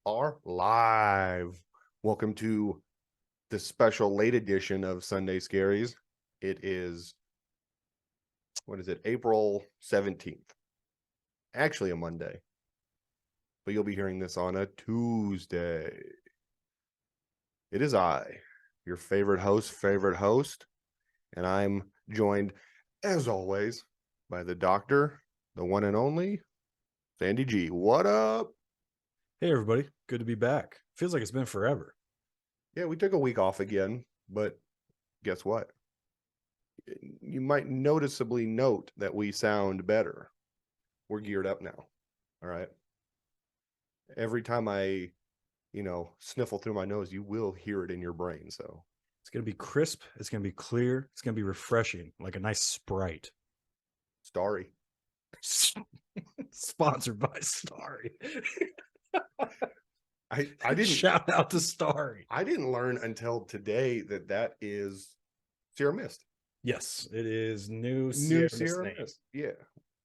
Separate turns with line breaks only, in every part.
are live. Welcome to the special late edition of Sunday Scaries. It is, April 17th. Actually a Monday. But you'll be hearing this on a Tuesday. It is I, your favorite host, and I'm joined, as always, by the doctor, the one and only, Sandy G. What up?
Hey, everybody. Good to be back. Feels like it's been forever.
Yeah, we took a week off again, but guess what? You might noticeably note that we sound better. We're geared up now. All right. Every time I, sniffle through my nose, you will hear it in your brain. So
It's going to be crisp. It's going to be clear. It's going to be refreshing, like a nice Sprite.
Starry.
Sponsored by Starry.
I didn't
shout out to Starry.
I didn't learn until today that is Sierra Mist.
Yes, it is new
Sierra Mist. Yeah.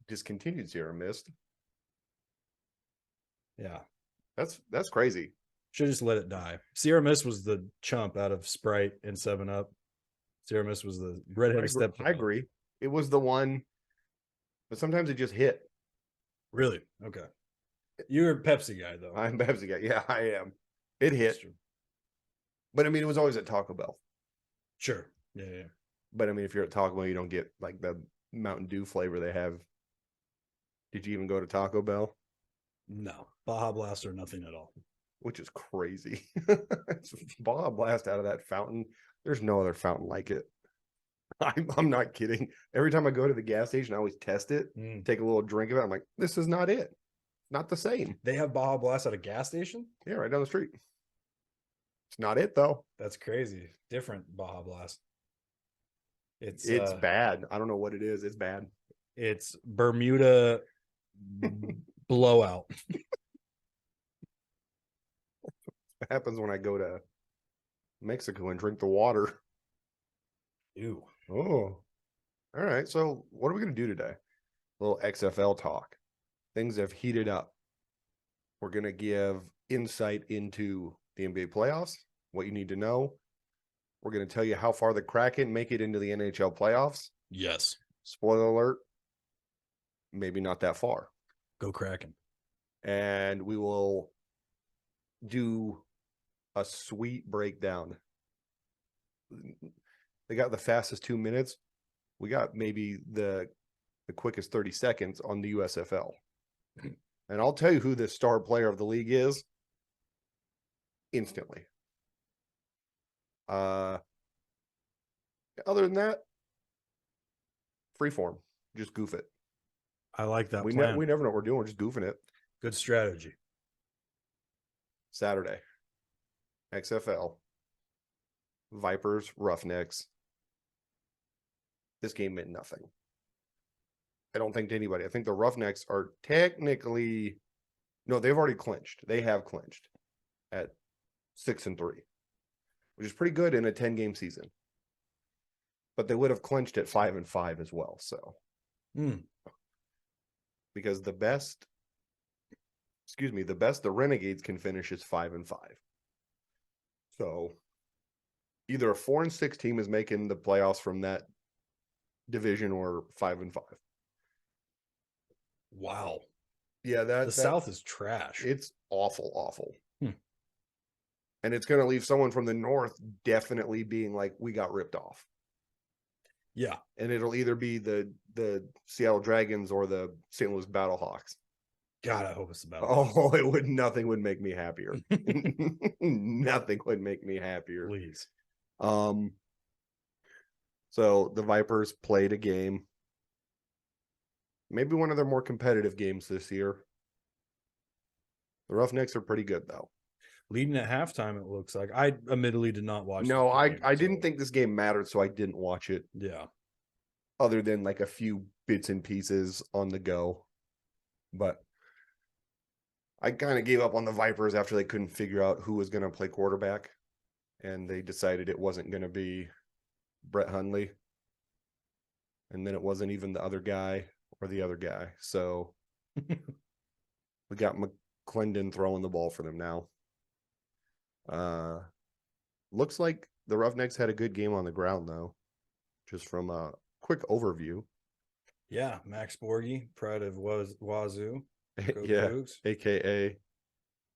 Discontinued Sierra Mist.
Yeah.
That's crazy.
Should just let it die. Sierra Mist was the chump out of Sprite and 7-Up. Sierra Mist was the redheaded step.
I agree. It was the one, but sometimes it just hit.
Really? Okay. You're a Pepsi guy, though.
I'm a Pepsi guy. Yeah, I am. It hit. But I mean, it was always at Taco Bell.
Sure. Yeah.
But I mean, if you're at Taco Bell, you don't get like the Mountain Dew flavor they have. Did you even go to Taco Bell?
No. Baja Blast or nothing at all.
Which is crazy. Baja Blast out of that fountain. There's no other fountain like it. I'm not kidding. Every time I go to the gas station, I always test it, take a little drink of it. I'm like, this is not it. Not the same.
They have Baja Blast at a gas station?
Yeah, right down the street. It's not it, though.
That's crazy. Different Baja Blast.
It's bad. I don't know what it is. It's bad.
It's Bermuda blowout.
What happens when I go to Mexico and drink the water?
Ew.
Oh. All right. So what are we going to do today? A little XFL talk. Things have heated up. We're going to give insight into the NBA playoffs, what you need to know. We're going to tell you how far the Kraken make it into the NHL playoffs.
Yes.
Spoiler alert, maybe not that far.
Go Kraken.
And we will do a sweet breakdown. They got the fastest 2 minutes. We got maybe the quickest 30 seconds on the USFL. And I'll tell you who the star player of the league is instantly. Other than that, freeform. Just goof it.
I like that
we
plan.
We never know what we're doing. We're just goofing it.
Good strategy.
Saturday. XFL. Vipers, Roughnecks. This game meant nothing. I don't think to anybody. I think the Roughnecks are technically... No, they've already clinched. They have clinched at 6-3, which is pretty good in a 10-game season. But they would have clinched at 5-5 as well. So, because the best, the Renegades can finish is 5-5. So, either a 4-6 team is making the playoffs from that division, or 5-5.
Wow.
Yeah, the
South is trash.
It's awful. And it's going to leave someone from the North definitely being like, we got ripped off.
Yeah.
And it'll either be the Seattle Dragons or the St. Louis Battlehawks.
God, I hope it's the Battlehawks.
Oh, nothing would make me happier. Nothing would make me happier.
Please.
So the Vipers played a game. Maybe one of their more competitive games this year. The Roughnecks are pretty good, though.
Leading at halftime, it looks like. I admittedly did not watch.
No, I didn't think this game mattered, so I didn't watch it.
Yeah.
Other than like a few bits and pieces on the go. But I kind of gave up on the Vipers after they couldn't figure out who was going to play quarterback. And they decided it wasn't going to be Brett Hundley. And then it wasn't even the other guy or the other guy. So we got McClendon throwing the ball for them now. Looks like the Roughnecks had a good game on the ground, though. Just from a quick overview.
Yeah, Max Borgi, pride of Wazoo. Go
Yeah,
Cougs.
aka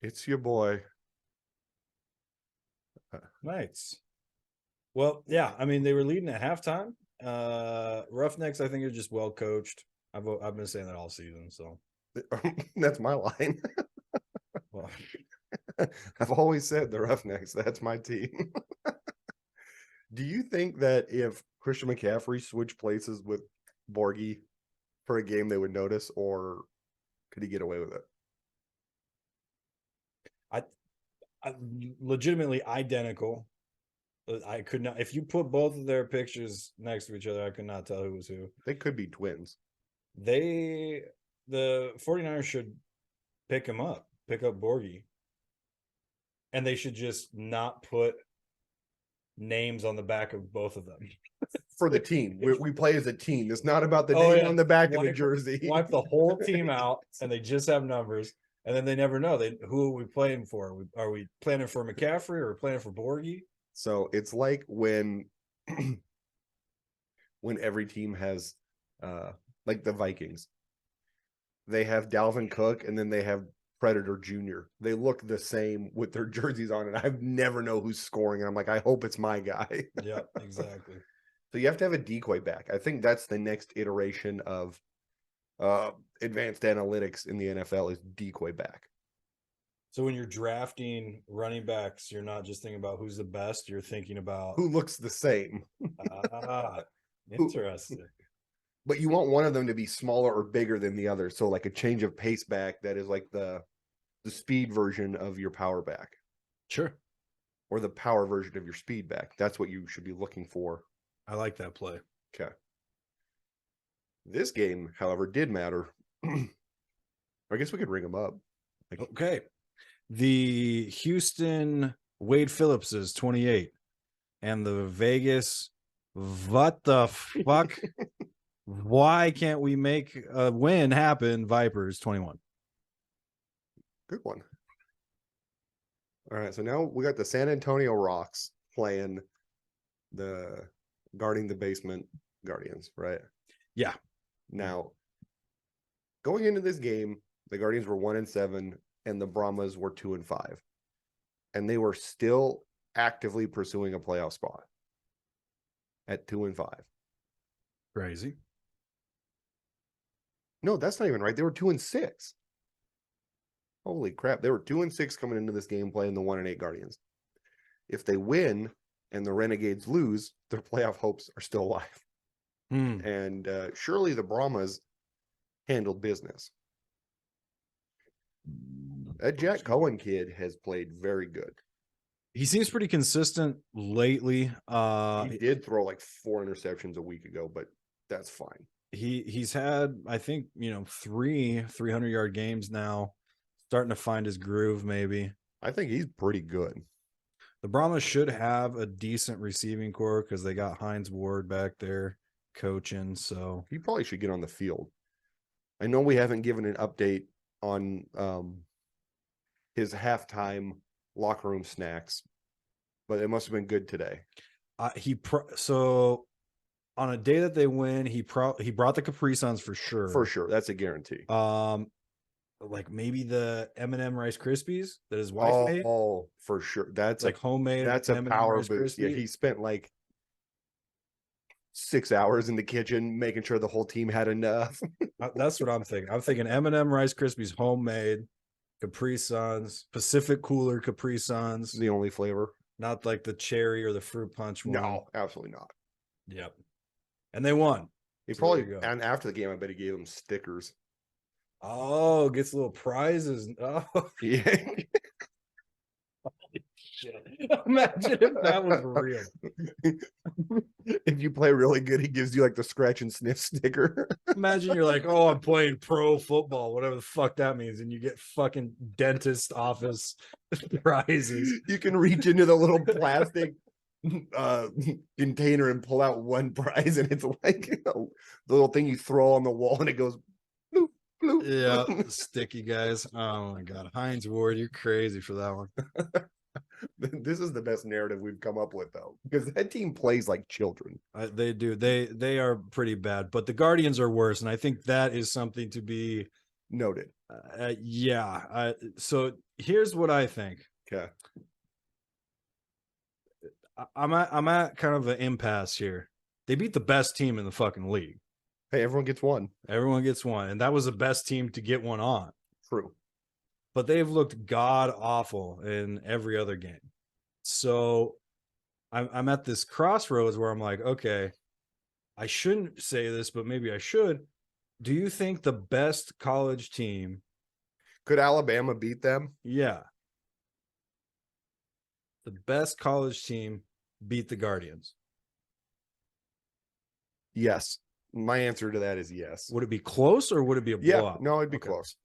it's your boy.
Nice. Well, yeah, I mean they were leading at halftime. Roughnecks, I think, are just well coached. I've been saying that all season. So,
That's my line.
well,
I've always said the Roughnecks. That's my team. Do you think that if Christian McCaffrey switched places with Borgie for a game, they would notice, or could he get away with it?
I legitimately identical. I could not, if you put both of their pictures next to each other, I could not tell who was who.
They could be twins.
The 49ers should pick up Borgie. And they should just not put names on the back of both of them.
For the team. We play as a team. It's not about the
Oh,
name
yeah.
on the back of the jersey.
Wipe the whole team out, and they just have numbers. And then they never know who are we playing for. Are we planning for McCaffrey or planning for Borgie?
So it's like when every team has like the Vikings. They have Dalvin Cook and then they have Predator Jr. They look the same with their jerseys on, and I never know who's scoring. And I'm like, I hope it's my guy.
Yeah, exactly.
So you have to have a decoy back. I think that's the next iteration of advanced analytics in the NFL is decoy back.
So when you're drafting running backs, you're not just thinking about who's the best. You're thinking about
who looks the same.
Interesting.
But you want one of them to be smaller or bigger than the other. So like a change of pace back that is like the speed version of your power back.
Sure.
Or the power version of your speed back. That's what you should be looking for.
I like that play.
Okay. This game, however, did matter. I guess we could ring them up.
Okay. The Houston Wade Phillips is 28. And the Vegas, what the fuck? Why can't we make a win happen? Vipers 21.
Good one. All right. So now we got the San Antonio Rocks playing the guarding the basement Guardians, right?
Yeah.
Now, going into this game, the Guardians were 1-7 and the Brahmas were 2-5. And they were still actively pursuing a playoff spot at 2-5.
Crazy.
No, that's not even right. They were 2-6. Holy crap. They were 2-6 coming into this game playing the 1-8 Guardians. If they win and the Renegades lose, their playoff hopes are still alive. And surely the Brahmas handled business. That Jack Cohen kid has played very good.
He seems pretty consistent lately.
He did throw like 4 interceptions a week ago, but that's fine.
He's had, I think, 3 300-yard games now, starting to find his groove maybe.
I think he's pretty good.
The Brahmas should have a decent receiving core because they got Hines Ward back there coaching, so
he probably should get on the field. I know we haven't given an update on his halftime locker room snacks, but it must have been good today.
So on a day that they win, he brought the Capri Suns for sure.
For sure, that's a guarantee.
Like maybe the M&M Rice Krispies that his wife made.
Oh, for sure. That's
like homemade.
That's a M&M power Rice boost. Krispies. Yeah, he spent like 6 hours in the kitchen making sure the whole team had enough.
That's what I'm thinking. I'm thinking M&M Rice Krispies homemade, Capri Suns, Pacific Cooler Capri Suns.
The only flavor.
Not like the cherry or the fruit punch one.
No, absolutely not.
Yep. And they won.
He so probably, and after the game, I bet he gave them stickers.
Oh, gets little prizes. Oh,
yeah.
Holy shit. Imagine if that was real.
If you play really good, he gives you like the scratch and sniff sticker.
Imagine you're like, oh, I'm playing pro football, whatever the fuck that means, and you get fucking dentist office prizes.
You can reach into the little plastic container and pull out one prize, and it's like the little thing you throw on the wall, and it goes bloop, bloop.
Yeah, sticky guys. Oh my god, Hines Ward, you're crazy for that one.
This is the best narrative we've come up with, though, because that team plays like children.
They do. They are pretty bad, but the Guardians are worse, and I think that is something to be
Noted.
yeah. So here's what I think.
Okay.
I'm at kind of an impasse here. They beat the best team in the fucking league.
Hey, everyone gets one.
Everyone gets one, and that was the best team to get one on.
True.
But they've looked god awful in every other game. So I'm at this crossroads where I'm like, okay, I shouldn't say this, but maybe I should. Do you think the best college team?
Could Alabama beat them?
Yeah. The best college team beat the Guardians.
Yes. My answer to that is yes.
Would it be close or would it be a blowout?
No, it'd be
Okay.
close.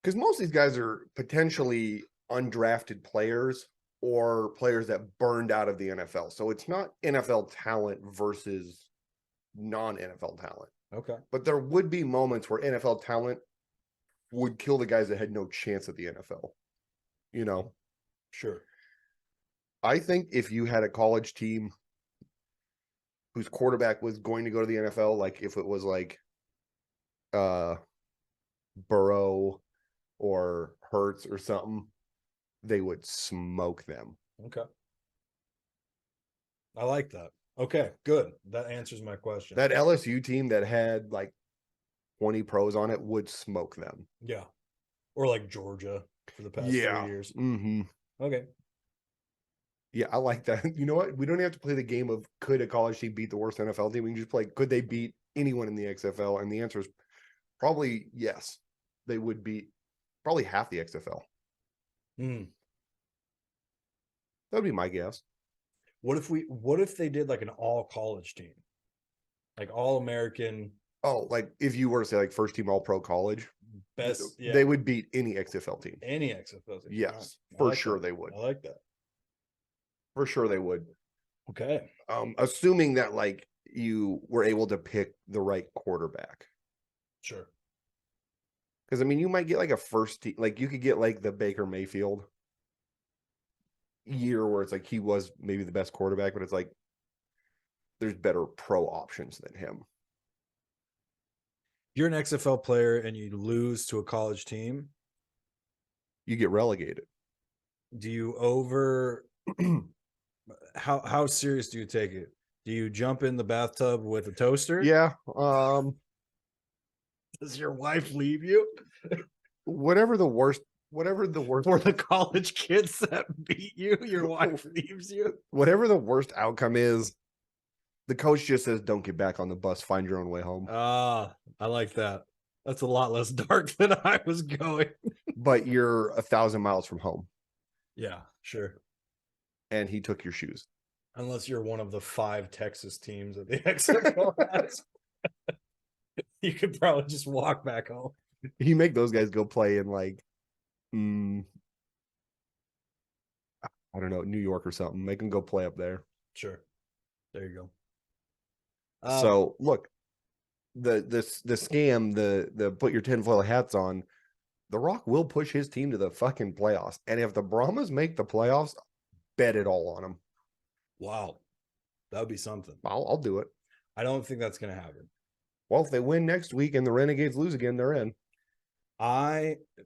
Because most of these guys are potentially undrafted players or players that burned out of the NFL. So it's not NFL talent versus non-NFL talent.
Okay.
But there would be moments where NFL talent would kill the guys that had no chance at the NFL. You know?
Sure.
I think if you had a college team whose quarterback was going to go to the NFL, like if it was like Burrow or Hurts or something, they would smoke them.
Okay. I like that. Okay, good. That answers my question.
That LSU team that had like 20 pros on it would smoke them.
Yeah. Or like Georgia for the past 3 years.
Mm-hmm.
Okay.
Yeah, I like that. You know what? We don't have to play the game of could a college team beat the worst NFL team. We can just play could they beat anyone in the XFL? And the answer is probably yes. They would beat probably half the XFL.
Mm.
That would be my guess.
What if they did like an all college team? Like all American.
Oh, like if you were to say like first team all pro college,
Best, yeah.
They would beat any XFL team.
Any XFL team.
Yes,
I
for
like
sure
that.
they would.
I like that.
For sure they would.
Okay.
Assuming that like you were able to pick the right quarterback.
Sure.
Because I mean, you might get like a first team, like you could get like the Baker Mayfield year where it's like he was maybe the best quarterback, but it's like there's better pro options than him.
You're an XFL player and you lose to a college team.
You get relegated.
Do you over how serious do you take it? Do you jump in the bathtub with a toaster?
Yeah.
Does your wife leave you?
Whatever the worst
For the college kids that beat you, your wife leaves you.
Whatever the worst outcome is, the coach just says, "Don't get back on the bus. Find your own way home."
Ah, I like that. That's a lot less dark than I was going.
But you're 1,000 miles from home,
Yeah, sure.
and he took your shoes.
Unless you're one of the 5 Texas teams that the XFL has. You could probably just walk back home.
You make those guys go play in like, I don't know, New York or something. Make them go play up there.
Sure. There you go.
So look, the scam, the put your tinfoil hats on. The Rock will push his team to the fucking playoffs, and if the Brahmas make the playoffs, bet it all on them.
Wow, that would be something.
I'll do it.
I don't think that's going to happen.
Well, if they win next week and the Renegades lose again, they're in.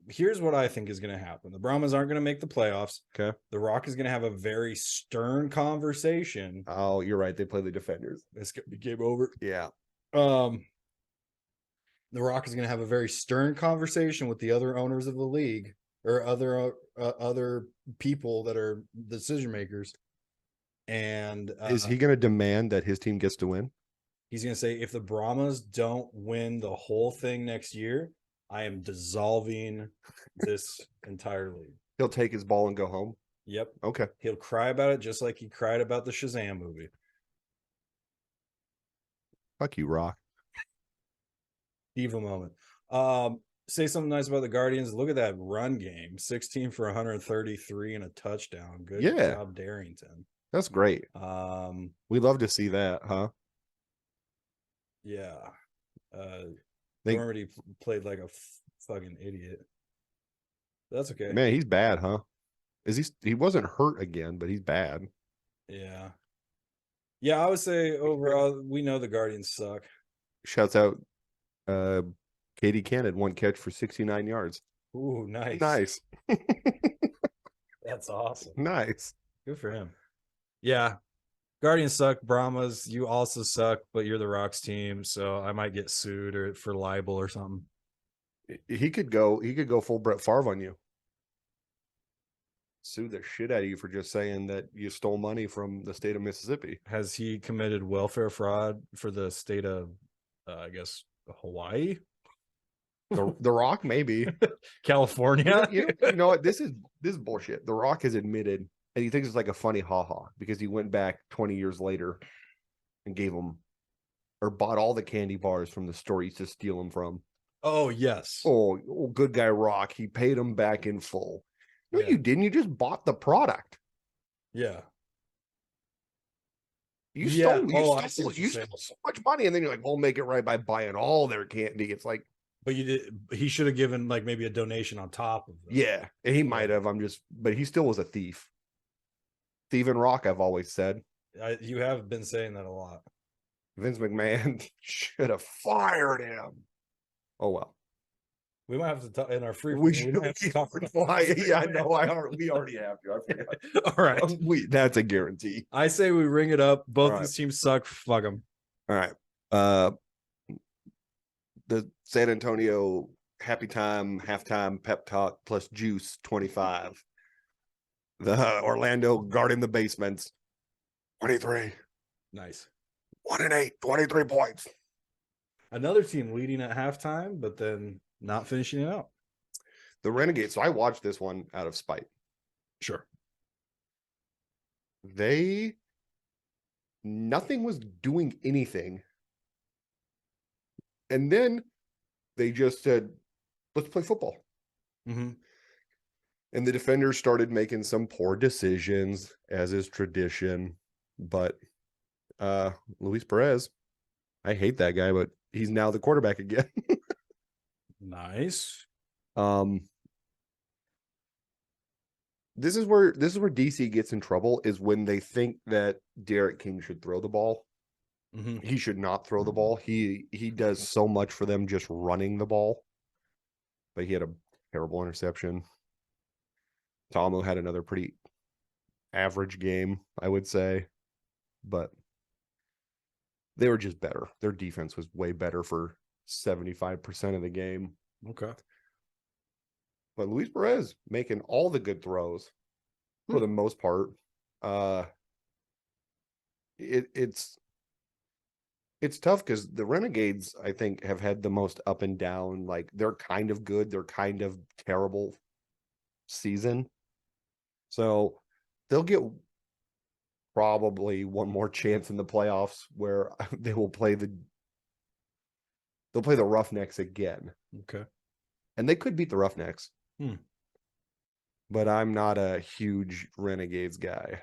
Here's what I think is going to happen. The Brahmas aren't going to make the playoffs.
Okay.
The Rock is going to have a very stern conversation.
Oh, you're right. They play the Defenders.
It's going to be game over.
Yeah.
The Rock is going to have a very stern conversation with the other owners of the league or other people that are decision makers. And
is he going to demand that his team gets to win?
He's going to say, if the Brahmas don't win the whole thing next year, I am dissolving this entire league.
He'll take his ball and go home?
Yep.
Okay.
He'll cry about it just like he cried about the Shazam movie.
Fuck you, Rock.
Evil moment. Say something nice about the Guardians. Look at that run game. 16 for 133 and a touchdown. Good job, Darrington.
That's great. We love to see that, huh?
Yeah. Normandy played like a fucking idiot. That's okay.
Man, he's bad, huh? He wasn't hurt again, but he's bad.
Yeah. Yeah, I would say overall, we know the Guardians suck.
Shouts out Katie Cannon, 1 catch for 69 yards.
Ooh, nice.
Nice.
That's awesome.
Nice.
Good for him. Yeah. Guardians suck. Brahmas, you also suck, but you're the Rocks team, so I might get sued or for libel or something.
He could go full Brett Favre on you. Sue the shit out of you for just saying that you stole money from the state of Mississippi.
Has he committed welfare fraud for the state of, I guess, Hawaii?
The Rock, maybe.
California?
You know what? This is bullshit. The Rock has admitted, and he thinks it's like a funny ha-ha because he went back 20 years later and gave him or bought all the candy bars from the store he used to steal them from.
Oh, yes.
Oh, good guy Rock. He paid him back in full. No,
Yeah.
you didn't. You just bought the product.
Yeah.
You
Yeah.
stole,
Oh, I
you
see what
stole,
you're
you
saying.
stole so much money, and then you're like, "We'll make it right by buying all their candy." It's like,
But you did. He should have given like maybe a donation on top of that.
yeah, and he might have. But he still was a thief. Thief and Rock, I've always said.
You have been saying that a lot.
Vince McMahon should have fired him. Oh well.
We might have to talk in our free.
We
might have to talk about
yeah, no, we already have to. I forgot.
All right.
That's a guarantee.
I say we ring it up. Both
All
these
right.
teams suck. Fuck them.
All right. The San Antonio Happy Time halftime pep talk plus juice 25. The Orlando guarding the basements 23.
Nice.
1-8, 23 points.
Another team leading at halftime, but then not finishing it out.
The Renegades. So I watched this one out of spite.
Sure.
Nothing was doing anything. And then they just said, let's play football.
Mm-hmm.
And the defenders started making some poor decisions, as is tradition. But Luis Perez, I hate that guy, but he's now the quarterback again.
Nice.
This is where DC gets in trouble, is when they think that Derek King should throw the ball.
Mm-hmm.
He should not throw the ball. He does so much for them just running the ball. But he had a terrible interception. Tamu had another pretty average game, I would say. But they were just better. Their defense was way better for 75% of the game.
Okay.
But Luis Perez making all the good throws for the most part. It's tough because the Renegades, I think, have had the most up and down. Like, they're kind of good, they're kind of terrible season. So they'll get probably one more chance in the playoffs where they'll play the Roughnecks again.
Okay.
And they could beat the Roughnecks.
Hmm.
But I'm not a huge Renegades guy.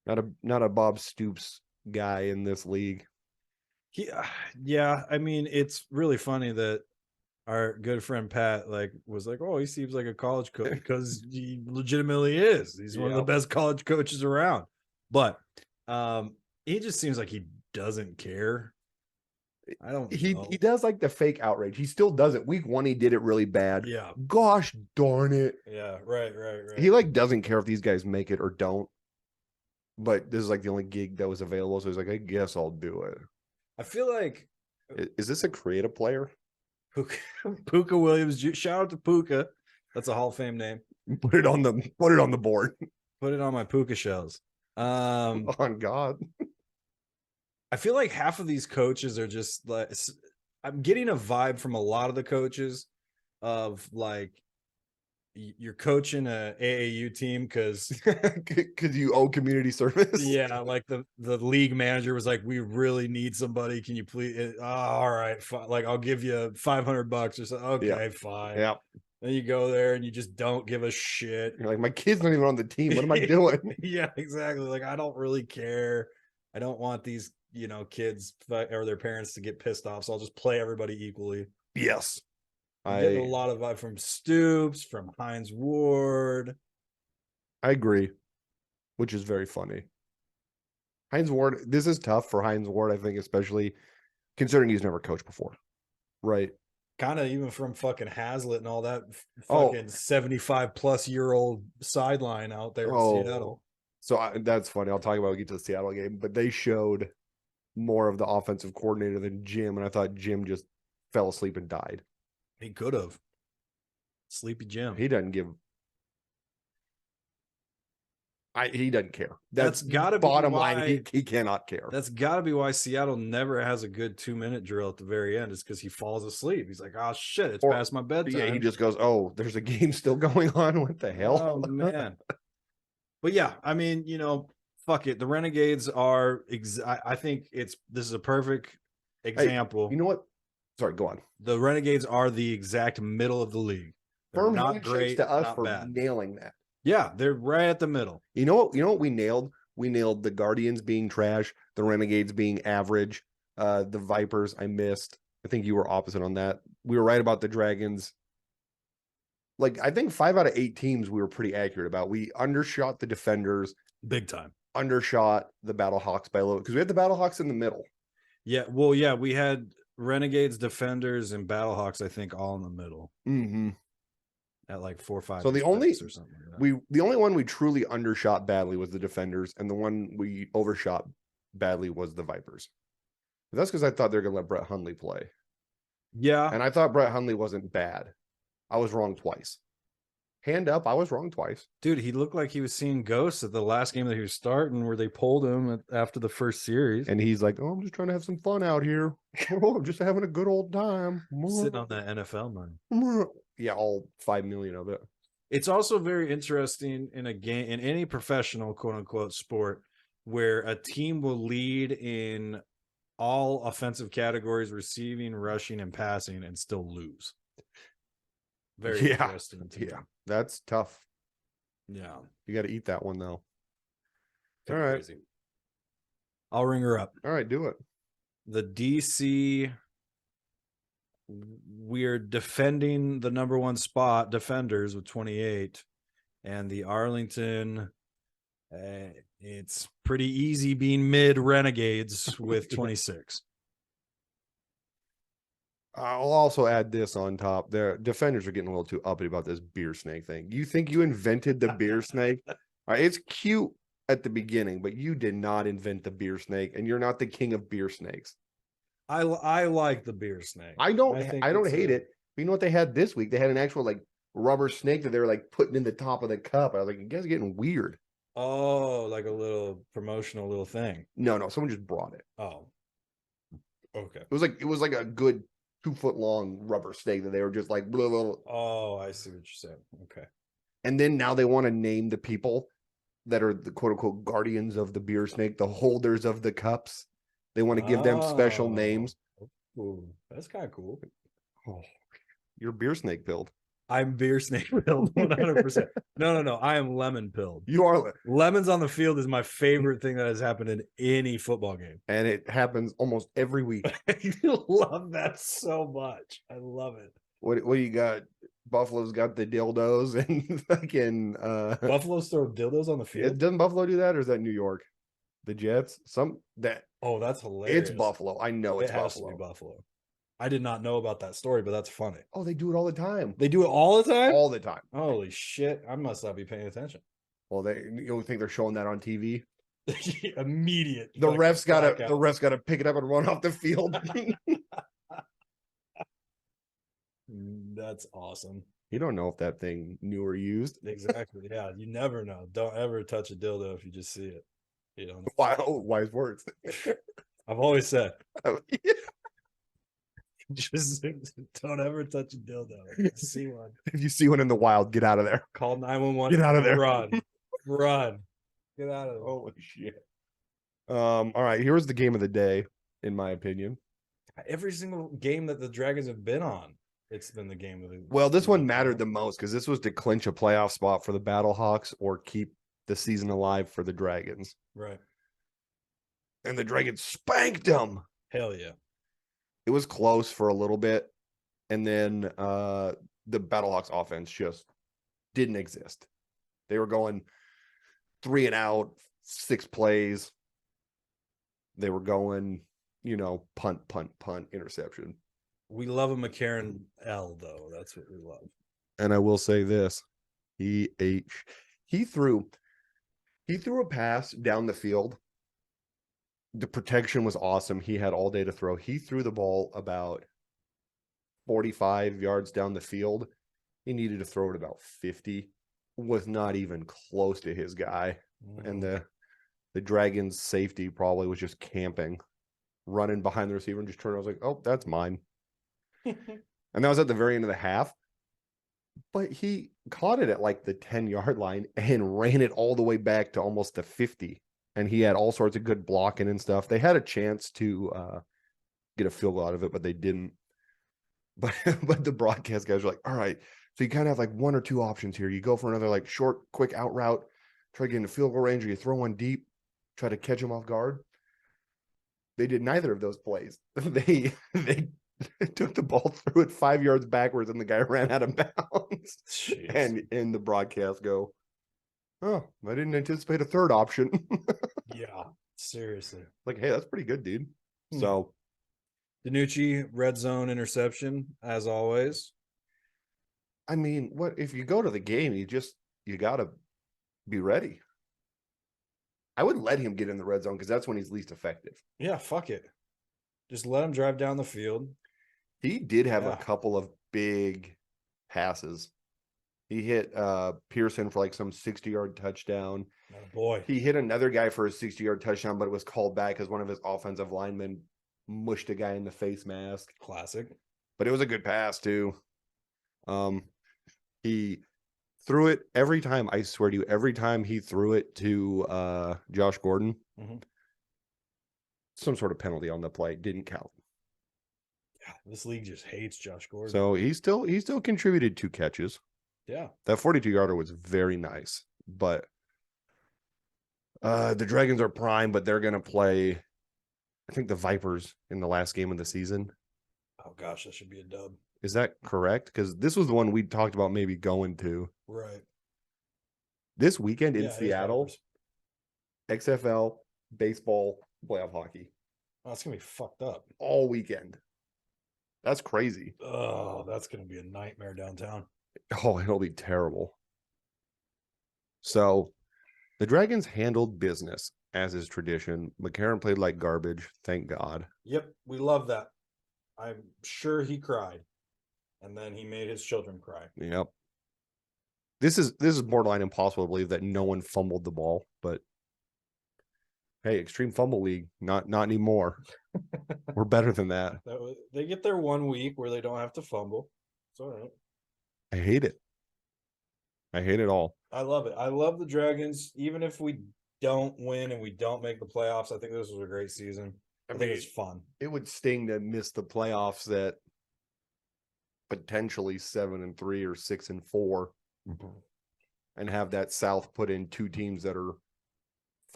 Not a Bob Stoops guy in this league.
Yeah, I mean, it's really funny that our good friend Pat was like, oh, he seems like a college coach, because he legitimately is. He's one of the best college coaches around. But he just seems like he doesn't care. I don't know.
He does like the fake outrage. He still does it. Week 1, he did it really bad.
Yeah.
Gosh darn it.
Yeah, right.
He doesn't care if these guys make it or don't. But this is like the only gig that was available. So he's like, I guess I'll do it.
I feel like,
is this a creative player?
Puka Williams. Shout out to Puka. That's a Hall of Fame name.
Put it on the board.
Put it on my Puka shells.
On God.
I feel like half of these coaches are just like, I'm getting a vibe from a lot of the coaches of like, you're coaching a AAU team because
you owe community service.
Yeah, like the league manager was like, we really need somebody. Can you please? All right, fine. Like, I'll give you $500 or something. Okay, fine.
Yeah.
Then you go there and you just don't give a shit.
You're like, my kid's not even on the team. What am I doing?
Yeah, exactly. Like, I don't really care. I don't want these, kids or their parents to get pissed off. So I'll just play everybody equally.
Yes.
I'm getting a lot of vibe from Stoops, from Hines Ward.
I agree, which is very funny. Hines Ward, this is tough for Hines Ward, I think, especially considering he's never coached before. Right.
Kind of even from fucking Hazlitt and all that
Oh.
fucking 75-plus-year-old sideline out there in Seattle.
So that's funny. I'll talk about when we get to the Seattle game, but they showed more of the offensive coordinator than Jim, and I thought Jim just fell asleep and died.
He could have. Sleepy Jim.
He doesn't give. He doesn't care.
That's gotta be
bottom
why,
line. He cannot care.
That's got to be why Seattle never has a good 2-minute drill at the very end. Is because he falls asleep. He's like, "Oh shit, it's past my bedtime."
Yeah, he just goes, "Oh, there's a game still going on. What the hell?"
Oh man. But yeah, I mean, fuck it. The Renegades are. I think this is a perfect example.
Hey, you know what? Sorry, go on.
The Renegades are the exact middle of the league. They're
Firm
not
handshakes
great
to us
not
for
bad.
nailing that.
Yeah, they're right at the middle.
You know what we nailed? We nailed the Guardians being trash, the Renegades being average, the Vipers I missed. I think you were opposite on that. We were right about the Dragons. Like, I think 5 out of 8 teams we were pretty accurate about. We undershot the Defenders.
Big time.
Undershot the Battlehawks by a little, because we had the Battlehawks in the middle.
Yeah, well, yeah, we had Renegades, Defenders, and Battlehawks, I think, all in the middle.
Mm-hmm.
At like 4 or 5.
So the only
or something like that.
the only one we truly undershot badly was the Defenders, and the one we overshot badly was the Vipers. But that's because I thought they were gonna let Brett Hundley play.
Yeah.
And I thought Brett Hundley wasn't bad. I was wrong twice. Hand up, I was wrong twice.
Dude, he looked like he was seeing ghosts at the last game that he was starting, where they pulled him after the first series.
And he's like, "Oh, I'm just trying to have some fun out here. Oh, I'm just having a good old time."
Sitting on that NFL money.
Yeah, all 5 million of it.
It's also very interesting in a game, in any professional quote unquote sport, where a team will lead in all offensive categories, receiving, rushing, and passing, and still lose. Very interesting.
Yeah, that's tough.
Yeah.
You got to eat that one, though.
All right. Crazy. I'll ring her up.
All right, do it.
The DC, we're defending the number 1 spot, Defenders, with 28. And the Arlington, it's pretty easy being mid Renegades with 26.
I'll also add this on top. Their Defenders are getting a little too uppity about this beer snake thing. You think you invented the beer snake? All right, it's cute at the beginning, but you did not invent the beer snake, and you're not the king of beer snakes.
I like the beer snake.
I don't hate it. But you know what they had this week? They had an actual like rubber snake that they were like putting in the top of the cup. I was like, you guys are getting weird.
Oh, like a little promotional little thing.
No, someone just brought it.
Oh, okay.
It was like a good 2-foot long rubber snake that they were just like, blah, blah, blah.
Oh, I see what you're saying. Okay.
And then now they want to name the people that are the quote unquote guardians of the beer snake, the holders of the cups. They want to give them special names.
Ooh, that's kind of cool.
Oh, you're beer snake pilled.
I'm beer snake pilled 100%. No. I am lemon pilled.
You are.
Lemons on the field is my favorite thing that has happened in any football game.
And it happens almost every week.
I love that so much. I love it.
What do you got? Buffalo's got the dildos and fucking
Buffalo's throw dildos on the field.
Doesn't Buffalo do that, or is that New York? The Jets?
Oh, that's hilarious.
It's Buffalo. I know it's
Buffalo.
Buffalo.
It has to be Buffalo. I did not know about that story, but that's funny.
Oh, they do it all the time.
They do it all the time?
All the time.
Holy shit. I must not be paying attention.
Well, you don't think they're showing that on TV?
Immediate.
The refs gotta pick it up and run off the field.
That's awesome.
You don't know if that thing knew or used.
Exactly. Yeah, you never know. Don't ever touch a dildo if you just see it. You know.
Wow, wise words.
I've always said. Just don't ever touch a dildo. If you see one.
If you see one in the wild, get out of there.
Call 911.
Get out of there.
Run. Get out of there.
Holy shit. All right, here's the game of the day, in my opinion.
Every single game that the Dragons have been on, it's been the game of the.
Well, this one mattered the most because this was to clinch a playoff spot for the Battlehawks or keep the season alive for the Dragons.
Right.
And the Dragons spanked them.
Hell yeah.
It was close for a little bit, and then the Battlehawks offense just didn't exist. They were going 3 and out, 6 plays. They were going, punt, interception.
We love a McCarron L, though. That's what we love.
And I will say this. He threw a pass down the field. The protection was awesome. He had all day to throw. He threw the ball about 45 yards down the field. He needed to throw it about 50. Was not even close to his guy. And the Dragons safety probably was just camping, running behind the receiver and just turned. I was like, oh, that's mine. And that was at the very end of the half. But he caught it at like the 10-yard line and ran it all the way back to almost the 50. And he had all sorts of good blocking and stuff. They had a chance to get a field goal out of it, but they didn't. But the broadcast guys were like, all right, so you kind of have like one or two options here. You go for another like short, quick out route, try to get into field goal range, or you throw one deep, try to catch them off guard. They did neither of those plays. They took the ball, threw it 5 yards backwards, and the guy ran out of bounds.
Jeez.
And in the broadcast go, oh, I didn't anticipate a third option.
Yeah, seriously.
Like, hey, that's pretty good, dude. So
DiNucci, red zone interception, as always.
I mean, what if you go to the game, you gotta be ready. I would let him get in the red zone because that's when he's least effective.
Yeah, fuck it. Just let him drive down the field.
He did have a couple of big passes. He hit Pearson for like some 60-yard touchdown.
Oh, boy.
He hit another guy for a 60-yard touchdown, but it was called back because one of his offensive linemen mushed a guy in the face mask.
Classic.
But it was a good pass too. He threw it every time. I swear to you, every time he threw it to Josh Gordon, some sort of penalty on the play didn't count.
Yeah, this league just hates Josh Gordon.
So he still contributed 2 catches.
Yeah,
that 42-yarder was very nice. But the Dragons are prime, but they're gonna play, I think, the Vipers in the last game of the season.
Oh gosh, that should be a dub.
Is that correct? Because this was the one we talked about maybe going to.
Right.
This weekend in Seattle, XFL, baseball, playoff hockey.
Oh, it's going to be fucked up.
All weekend. That's crazy.
Oh, that's going to be a nightmare downtown.
Oh, it'll be terrible. So the Dragons handled business, as is tradition. McCarron played like garbage. Thank God.
Yep, we love that. I'm sure he cried. And then he made his children cry.
Yep. This is borderline impossible to believe that no one fumbled the ball, but hey, Extreme Fumble League, not anymore. We're better than that.
They get their 1 week where they don't have to fumble. It's all right.
I hate it. I hate it all.
I love it. I love the Dragons. Even if we don't win and we don't make the playoffs, I think this was a great season. I think it's fun.
It would sting to miss the playoffs at potentially 7-3 or 6-4, and have that South put in 2 teams that are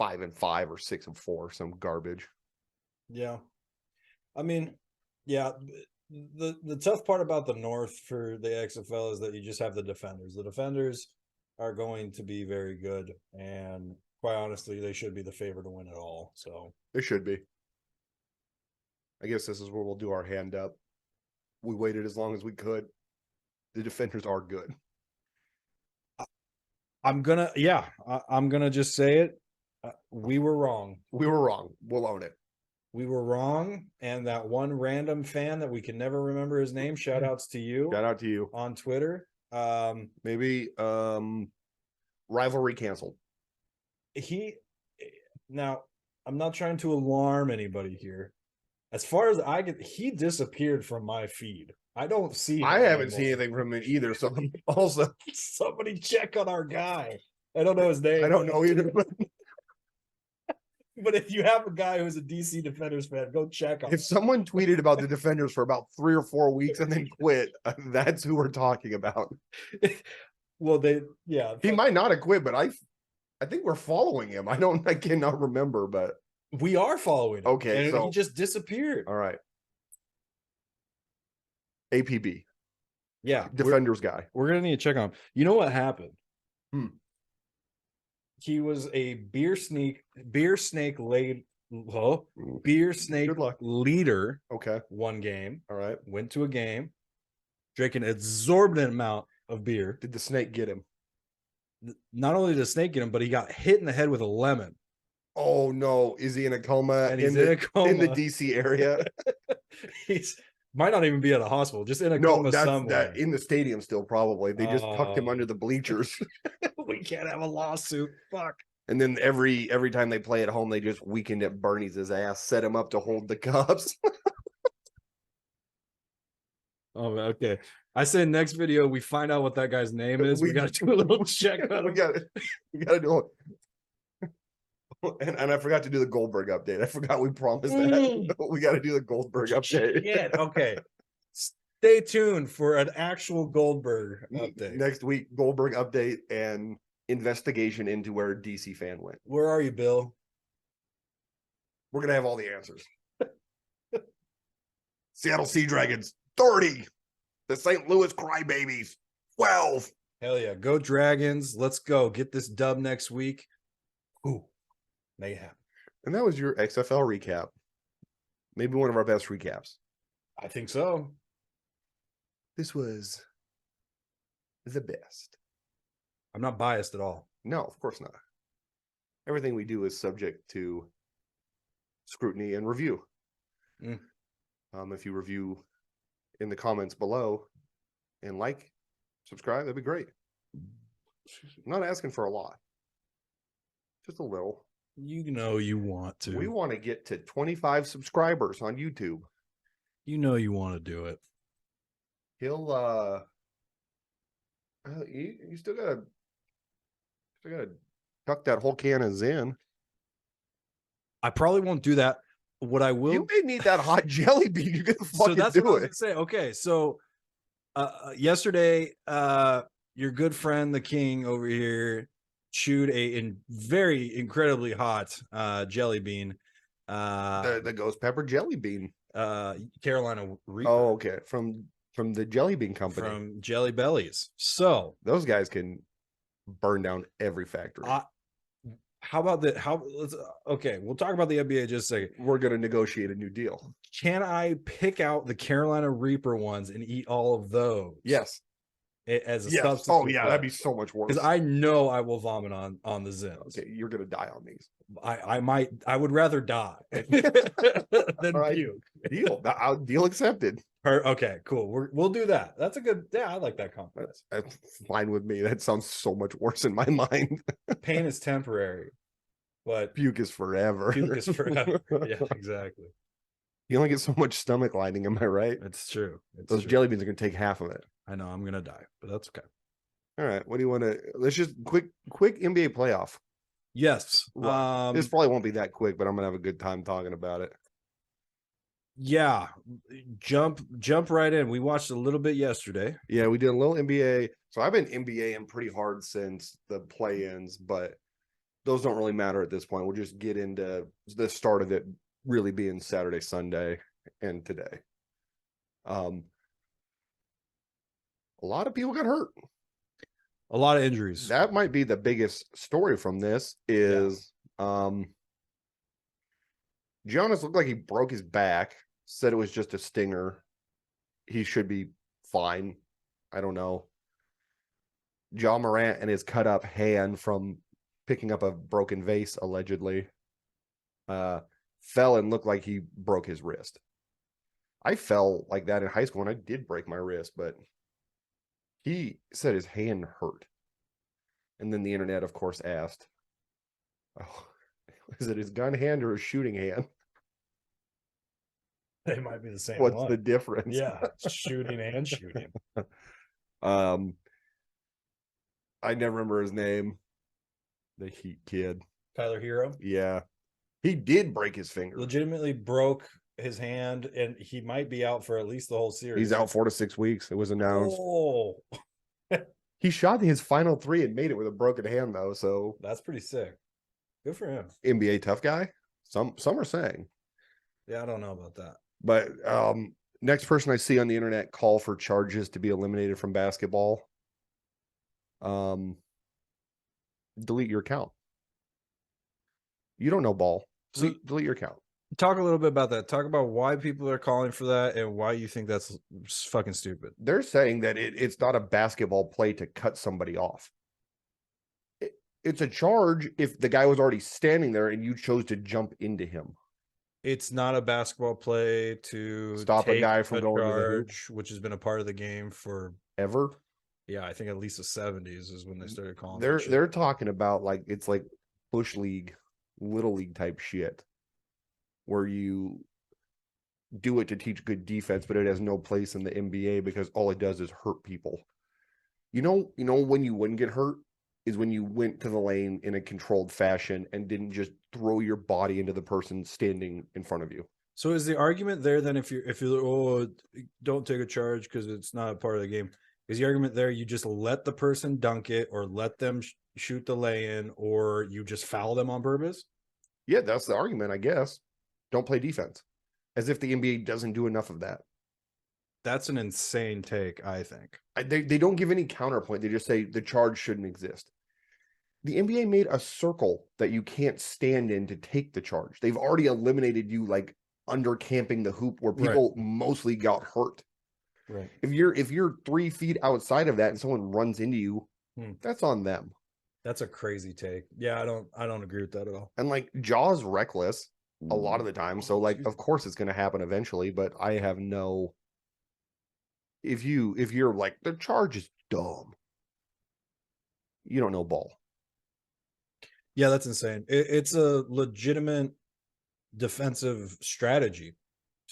5-5 or 6-4, some garbage.
Yeah, I mean, yeah. The tough part about the North for the XFL is that you just have the Defenders. The Defenders are going to be very good, and quite honestly, they should be the favorite to win it all. So
they should be. I guess this is where we'll do our hand up. We waited as long as we could. The Defenders are good.
I'm gonna just say it. We were wrong.
We were wrong. We'll own it.
We were wrong. And that one random fan that we can never remember his name, shout outs to you.
Shout out to you.
On Twitter.
Maybe rivalry canceled.
Now, I'm not trying to alarm anybody here. As far as I get, he disappeared from my feed. I don't see him
I haven't seen anything from him either. So also
somebody check on our guy. I don't know his name.
I don't know either.
But if you have a guy who's a DC Defenders fan, go check on him.
If someone tweeted about the Defenders for about 3 or 4 weeks and then quit, that's who we're talking about.
Well,
he might not have quit, but I think we're following him. I cannot remember, but
we are following him.
Okay,
and
so
he just disappeared.
All right. APB.
Yeah.
Defenders guy.
We're gonna need to check on him. You know what happened? he was a beer snake leader
Good luck. Okay.
one game,
All right.
went to a game, drank an exorbitant amount of beer.
Did the snake get him?
Not only did the snake get him, but he got hit in the head with a lemon.
Oh no! Is he in a coma?
And he's in a coma
in the DC area.
He's might not even be at a hospital, just in a
No,
coma
that's
somewhere.
that in the stadium still probably. They just tucked him under the bleachers.
We can't have a lawsuit. Fuck.
And then every time they play at home, they just weakened at Bernie's ass, set him up to hold the cups.
Oh, okay. I say next video we find out what that guy's name is. We got to do a little check.
we got to do it. And I forgot to do the Goldberg update. I forgot we promised that. We got to do the Goldberg update.
Yeah. Okay. Stay tuned for an actual Goldberg update
next week. Goldberg update and investigation into where DC fan went.
Where are you, Bill?
We're gonna have all the answers. Seattle Sea Dragons 30. The St. Louis Crybabies 12.
Hell yeah. Go Dragons. Let's go. Get this dub next week. Ooh, make it happen.
And that was your XFL recap. Maybe one of our best recaps.
I think so.
This was the best.
I'm not biased at all.
No, of course not. Everything we do is subject to scrutiny and review. If you review in the comments below and subscribe, that'd be great. I'm not asking for a lot, just a little.
You know you want to.
We want to get to 25 subscribers on YouTube.
You know you want to do it.
He'll you still gotta tuck that whole can of Zen.
I probably won't do that. What I will,
you may need that hot jelly bean. You can fucking
so that's
do
what I was
it.
gonna say. Okay, so yesterday, your good friend the King over here chewed a very incredibly hot jelly bean.
The ghost pepper jelly bean.
Carolina Reaper.
Oh, okay. From the Jelly Bean Company.
From Jelly Bellies. So
those guys can burn down every factory.
How about that? Okay, we'll talk about the NBA in just a second.
We're gonna negotiate a new deal.
Can I pick out the Carolina Reaper ones and eat all of those?
Yes.
As a substitute.
Oh yeah, that'd be so much worse.
Because I know I will vomit on the Zims.
Okay, you're gonna die on these.
I would rather die than puke.
Deal accepted.
Okay, cool. We'll do that. That's a good. Yeah, I like that compromise.
That's fine with me. That sounds so much worse in my mind.
Pain is temporary, but
puke is forever.
Puke is forever. Yeah, exactly.
You only get so much stomach lining. Am I right?
It's true.
Those jelly beans are gonna take half of it.
I know I'm gonna die, but that's okay.
All right. What do you want to? Let's just quick NBA playoff.
Yes.
This probably won't be that quick, but I'm gonna have a good time talking about it.
Yeah, jump right in. We watched a little bit yesterday.
Yeah, we did a little NBA. So I've been NBAing pretty hard since the play-ins, but those don't really matter at this point. We'll just get into the start of it really being Saturday, Sunday, and today. A lot of people got hurt.
A lot of injuries.
That might be the biggest story from this is Giannis looked like he broke his back, said it was just a stinger. He should be fine. I don't know. Ja Morant and his cut up hand from picking up a broken vase, allegedly, fell and looked like he broke his wrist. I fell like that in high school and I did break my wrist, but he said his hand hurt. And then the internet, of course, asked, oh, is it his gun hand or his shooting hand?
They might be the same.
What's the difference?
Yeah, shooting and shooting.
I never remember his name. The Heat kid.
Tyler Hero?
Yeah. He did break his finger.
Legitimately broke his hand, and he might be out for at least the whole series.
He's out 4 to 6 weeks. It was announced.
Oh.
He shot his final 3 and made it with a broken hand, though. So
that's pretty sick. Good for him.
NBA tough guy. Some are saying.
Yeah, I don't know about that.
But next person I see on the internet call for charges to be eliminated from basketball. Delete your account. You don't know ball.
So
Delete your account.
talk a little bit about that. Talk about why people are calling for that and why you think that's fucking stupid.
They're saying that it's not a basketball play to cut somebody off. It's a charge if the guy was already standing there and you chose to jump into him.
It's not a basketball play to
Stop a
take
guy from going to the hoop.
charge, which has been a part of the game for
Ever.
yeah, I think at least the 70s is when they started calling
They're talking about like it's like bush league, little league type shit, where you do it to teach good defense, but it has no place in the NBA because all it does is hurt people. You know when you wouldn't get hurt is when you went to the lane in a controlled fashion and didn't just throw your body into the person standing in front of you.
So is the argument there then if you're oh, don't take a charge because it's not a part of the game? Is the argument there you just let the person dunk it or let them shoot the lay-in or you just foul them on purpose?
Yeah, that's the argument, I guess. Don't play defense. As if the NBA doesn't do enough of that.
That's an insane take, I think.
They don't give any counterpoint. They just say the charge shouldn't exist. The NBA made a circle that you can't stand in to take the charge. They've already eliminated you like under camping the hoop where people mostly got hurt.
Right.
If you're 3 feet outside of that and someone runs into you, that's on them.
That's a crazy take. Yeah, I don't agree with that at all.
And like Jaw's reckless a lot of the time. So like of course it's gonna happen eventually, but I have no if you're like the charge is dumb, you don't know ball.
Yeah, that's insane. It's a legitimate defensive strategy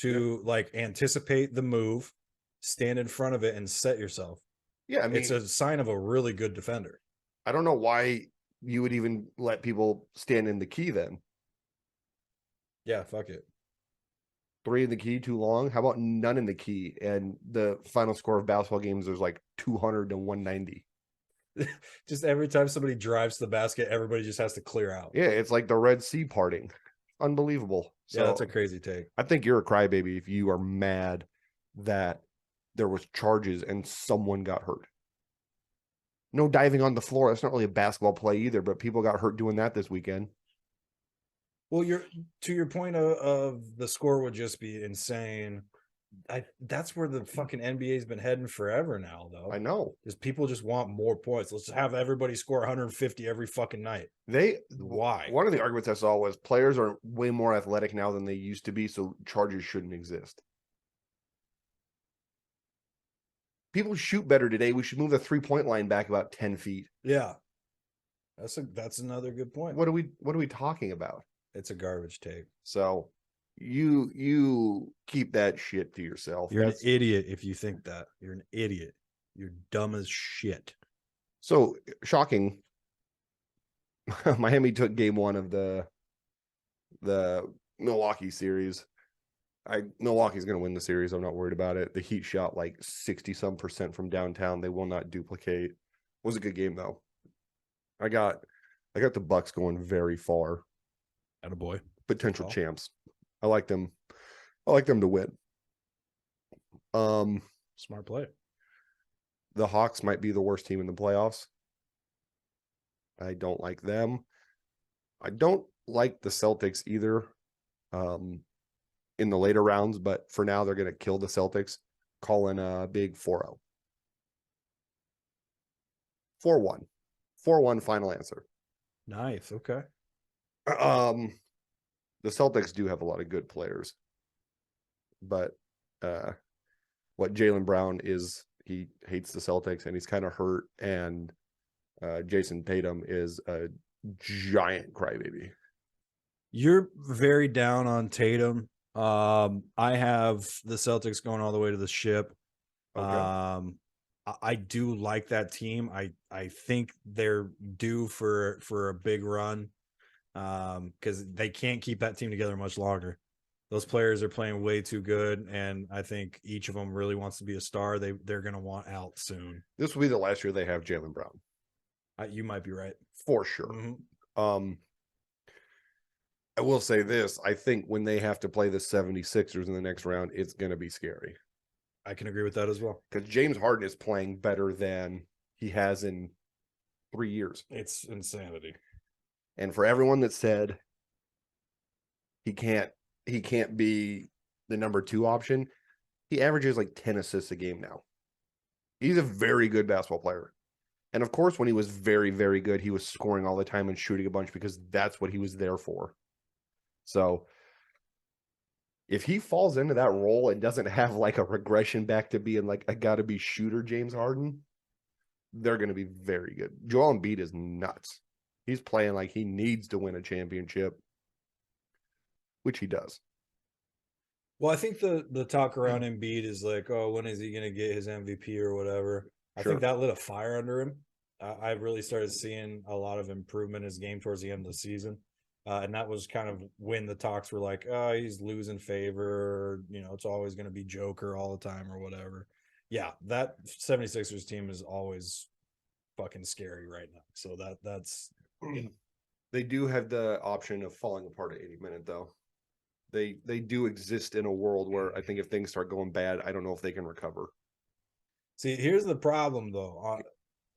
to like anticipate the move, stand in front of it, and set yourself.
Yeah, I mean,
it's a sign of a really good defender.
I don't know why you would even let people stand in the key then.
Yeah, fuck it.
3 in the key too long. How about none in the key? And the final score of basketball games there's like 200 to 190.
Just every time somebody drives the basket, everybody just has to clear out.
Yeah, it's like the Red Sea parting. Unbelievable.
So, yeah, that's a crazy take.
I think you're a crybaby if you are mad that there was charges and someone got hurt. No diving on the floor. That's not really a basketball play either, but people got hurt doing that this weekend.
Well, to your point of the score would just be insane. That's where the fucking NBA's been heading forever now, though.
I know.
Because people just want more points. Let's have everybody score 150 every fucking night. Why?
One of the arguments I saw was players are way more athletic now than they used to be, so charges shouldn't exist. People shoot better today. We should move the 3-point line back about 10 feet.
Yeah. That's another good point.
What are we talking about?
It's a garbage take.
So you keep that shit to yourself.
You're an idiot if you think that. You're an idiot. You're dumb as shit.
So shocking. Miami took game 1 of the Milwaukee series. Milwaukee's going to win the series. I'm not worried about it. The Heat shot like 60% from downtown. They will not duplicate. It was a good game though. I got the Bucks going very far.
Attaboy.
Potential champs. I like them. I like them to win.
Smart play.
The Hawks might be the worst team in the playoffs. I don't like them. I don't like the Celtics either. In the later rounds, but for now they're going to kill the Celtics. Calling a big 4-0. 4-1. 4-1 final answer.
Nice. Okay.
The Celtics do have a lot of good players, but what Jaylen Brown is, he hates the Celtics and he's kind of hurt, and Jason Tatum is a giant crybaby.
You're very down on Tatum. I have the Celtics going all the way to the ship. Okay. I do like that team. I think they're due for a big run because they can't keep that team together much longer. Those players are playing way too good, and I think each of them really wants to be a star. They're going to want out soon.
This will be the last year they have Jaylen Brown.
You might be right.
For sure. Mm-hmm. I will say this. I think when they have to play the 76ers in the next round, it's going to be scary.
I can agree with that as well.
Because James Harden is playing better than he has in 3 years.
It's insanity.
And for everyone that said he can't be the number 2 option. He averages like 10 assists a game now. He's a very good basketball player. And of course, when he was very, very good, he was scoring all the time and shooting a bunch because that's what he was there for. So if he falls into that role and doesn't have like a regression back to being like a gotta be shooter James Harden, they're going to be very good. Joel Embiid is nuts. He's playing like he needs to win a championship, which he does.
Well, I think the talk around Embiid is like, oh, when is he going to get his MVP or whatever? I
Sure.
think that lit a fire under him. I really started seeing a lot of improvement in his game towards the end of the season. And that was kind of when the talks were like, oh, he's losing favor. You know, it's always going to be Joker all the time or whatever. Yeah, that 76ers team is always fucking scary right now. So that's yeah.
They do have the option of falling apart at 80 minute though. They do exist in a world where I think if things start going bad, I don't know if they can recover.
See, here's the problem though.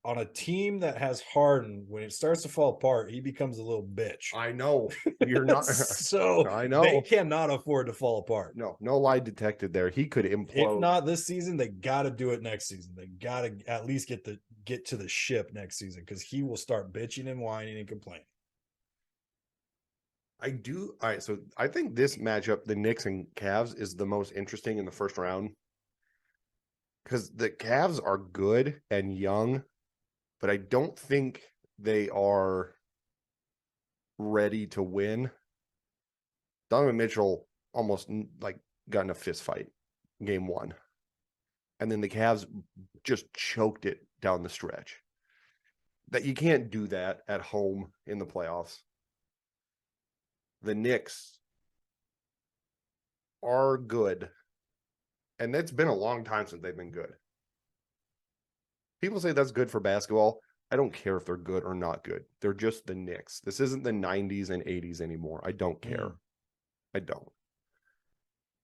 On a team that has Harden, when it starts to fall apart, he becomes a little bitch.
I know. You're not
so
I know.
they cannot afford to fall apart.
No lie detected there. He could implode.
If not this season, they got to do it next season. They got to at least get to the ship next season because he will start bitching and whining and complaining.
I do. All right. So I think this matchup, the Knicks and Cavs, is the most interesting in the first round because the Cavs are good and young, but I don't think they are ready to win. Donovan Mitchell almost like got in a fist fight game 1. And then the Cavs just choked it down the stretch. That you can't do that at home in the playoffs. The Knicks are good. And it's been a long time since they've been good. People say that's good for basketball. I don't care if they're good or not good. They're just the Knicks. This isn't the 90s and 80s anymore. I don't care. I don't.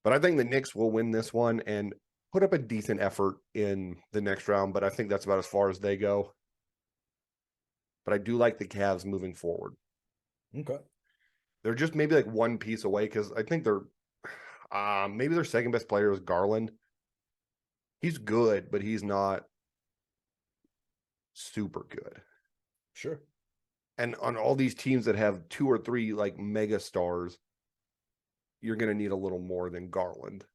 But I think the Knicks will win this one and put up a decent effort in the next round. But I think that's about as far as they go. But I do like the Cavs moving forward.
Okay.
They're just maybe like one piece away because I think they're maybe their second best player is Garland. He's good, but he's not super good.
Sure.
And on all these teams that have 2 or 3 like mega stars, you're going to need a little more than Garland.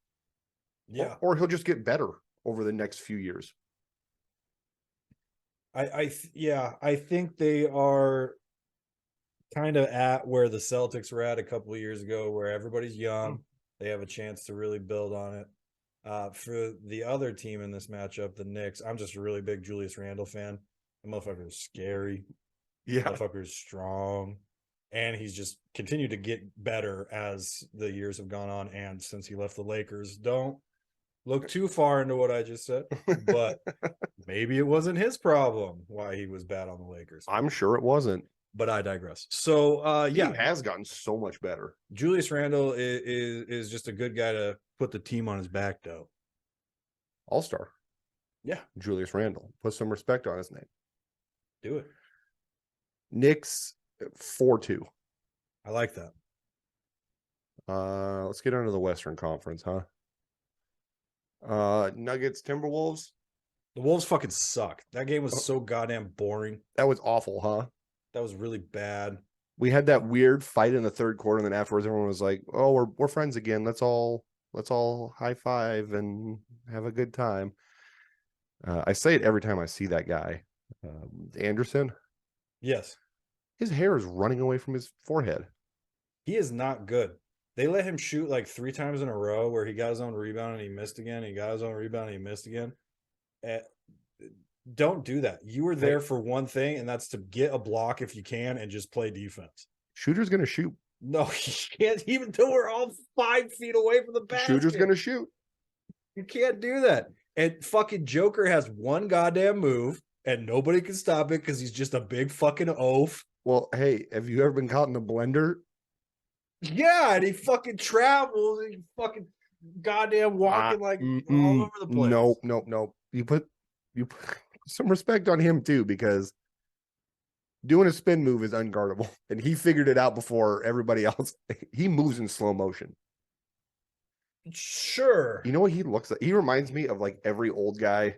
Yeah.
Or he'll just get better over the next few years.
I think they are kind of at where the Celtics were at a couple of years ago, where everybody's young. They have a chance to really build on it. For the other team in this matchup, the Knicks, I'm just a really big Julius Randle fan. The motherfucker is scary.
Yeah.
The motherfucker is strong. And he's just continued to get better as the years have gone on. And since he left the Lakers, don't look too far into what I just said, but maybe it wasn't his problem why he was bad on the Lakers.
I'm sure it wasn't.
But I digress. So
he has gotten so much better.
Julius Randle is just a good guy to put the team on his back, though.
All-star.
Yeah.
Julius Randle. Put some respect on his name.
Do it.
Knicks 4-2.
I like that.
Let's get into the Western Conference, huh? Nuggets, Timberwolves.
The Wolves fucking suck. That game was so goddamn boring.
That was awful, huh?
That was really bad.
We had that weird fight in the third quarter, and then afterwards, everyone was like, "Oh, we're friends again. Let's all high five and have a good time." I say it every time I see that guy, Anderson.
Yes,
his hair is running away from his forehead.
He is not good. They let him shoot like 3 times in a row where he got his own rebound and he missed again. He got his own rebound and he missed again. Don't do that. You were there for one thing, and that's to get a block if you can and just play defense.
Shooter's going to shoot.
No, he can't, even though we're all 5 feet away from the basket.
Shooter's going to shoot.
You can't do that. And fucking Joker has one goddamn move, and nobody can stop it because he's just a big fucking oaf.
Well, hey, have you ever been caught in the blender?
Yeah, and he fucking travels, and he fucking goddamn walking like all over the place.
No. You put some respect on him too, because Doing a spin move is unguardable, and he figured it out before everybody else. He moves in slow motion.
Sure.
You know what he looks like? He reminds me of like every old guy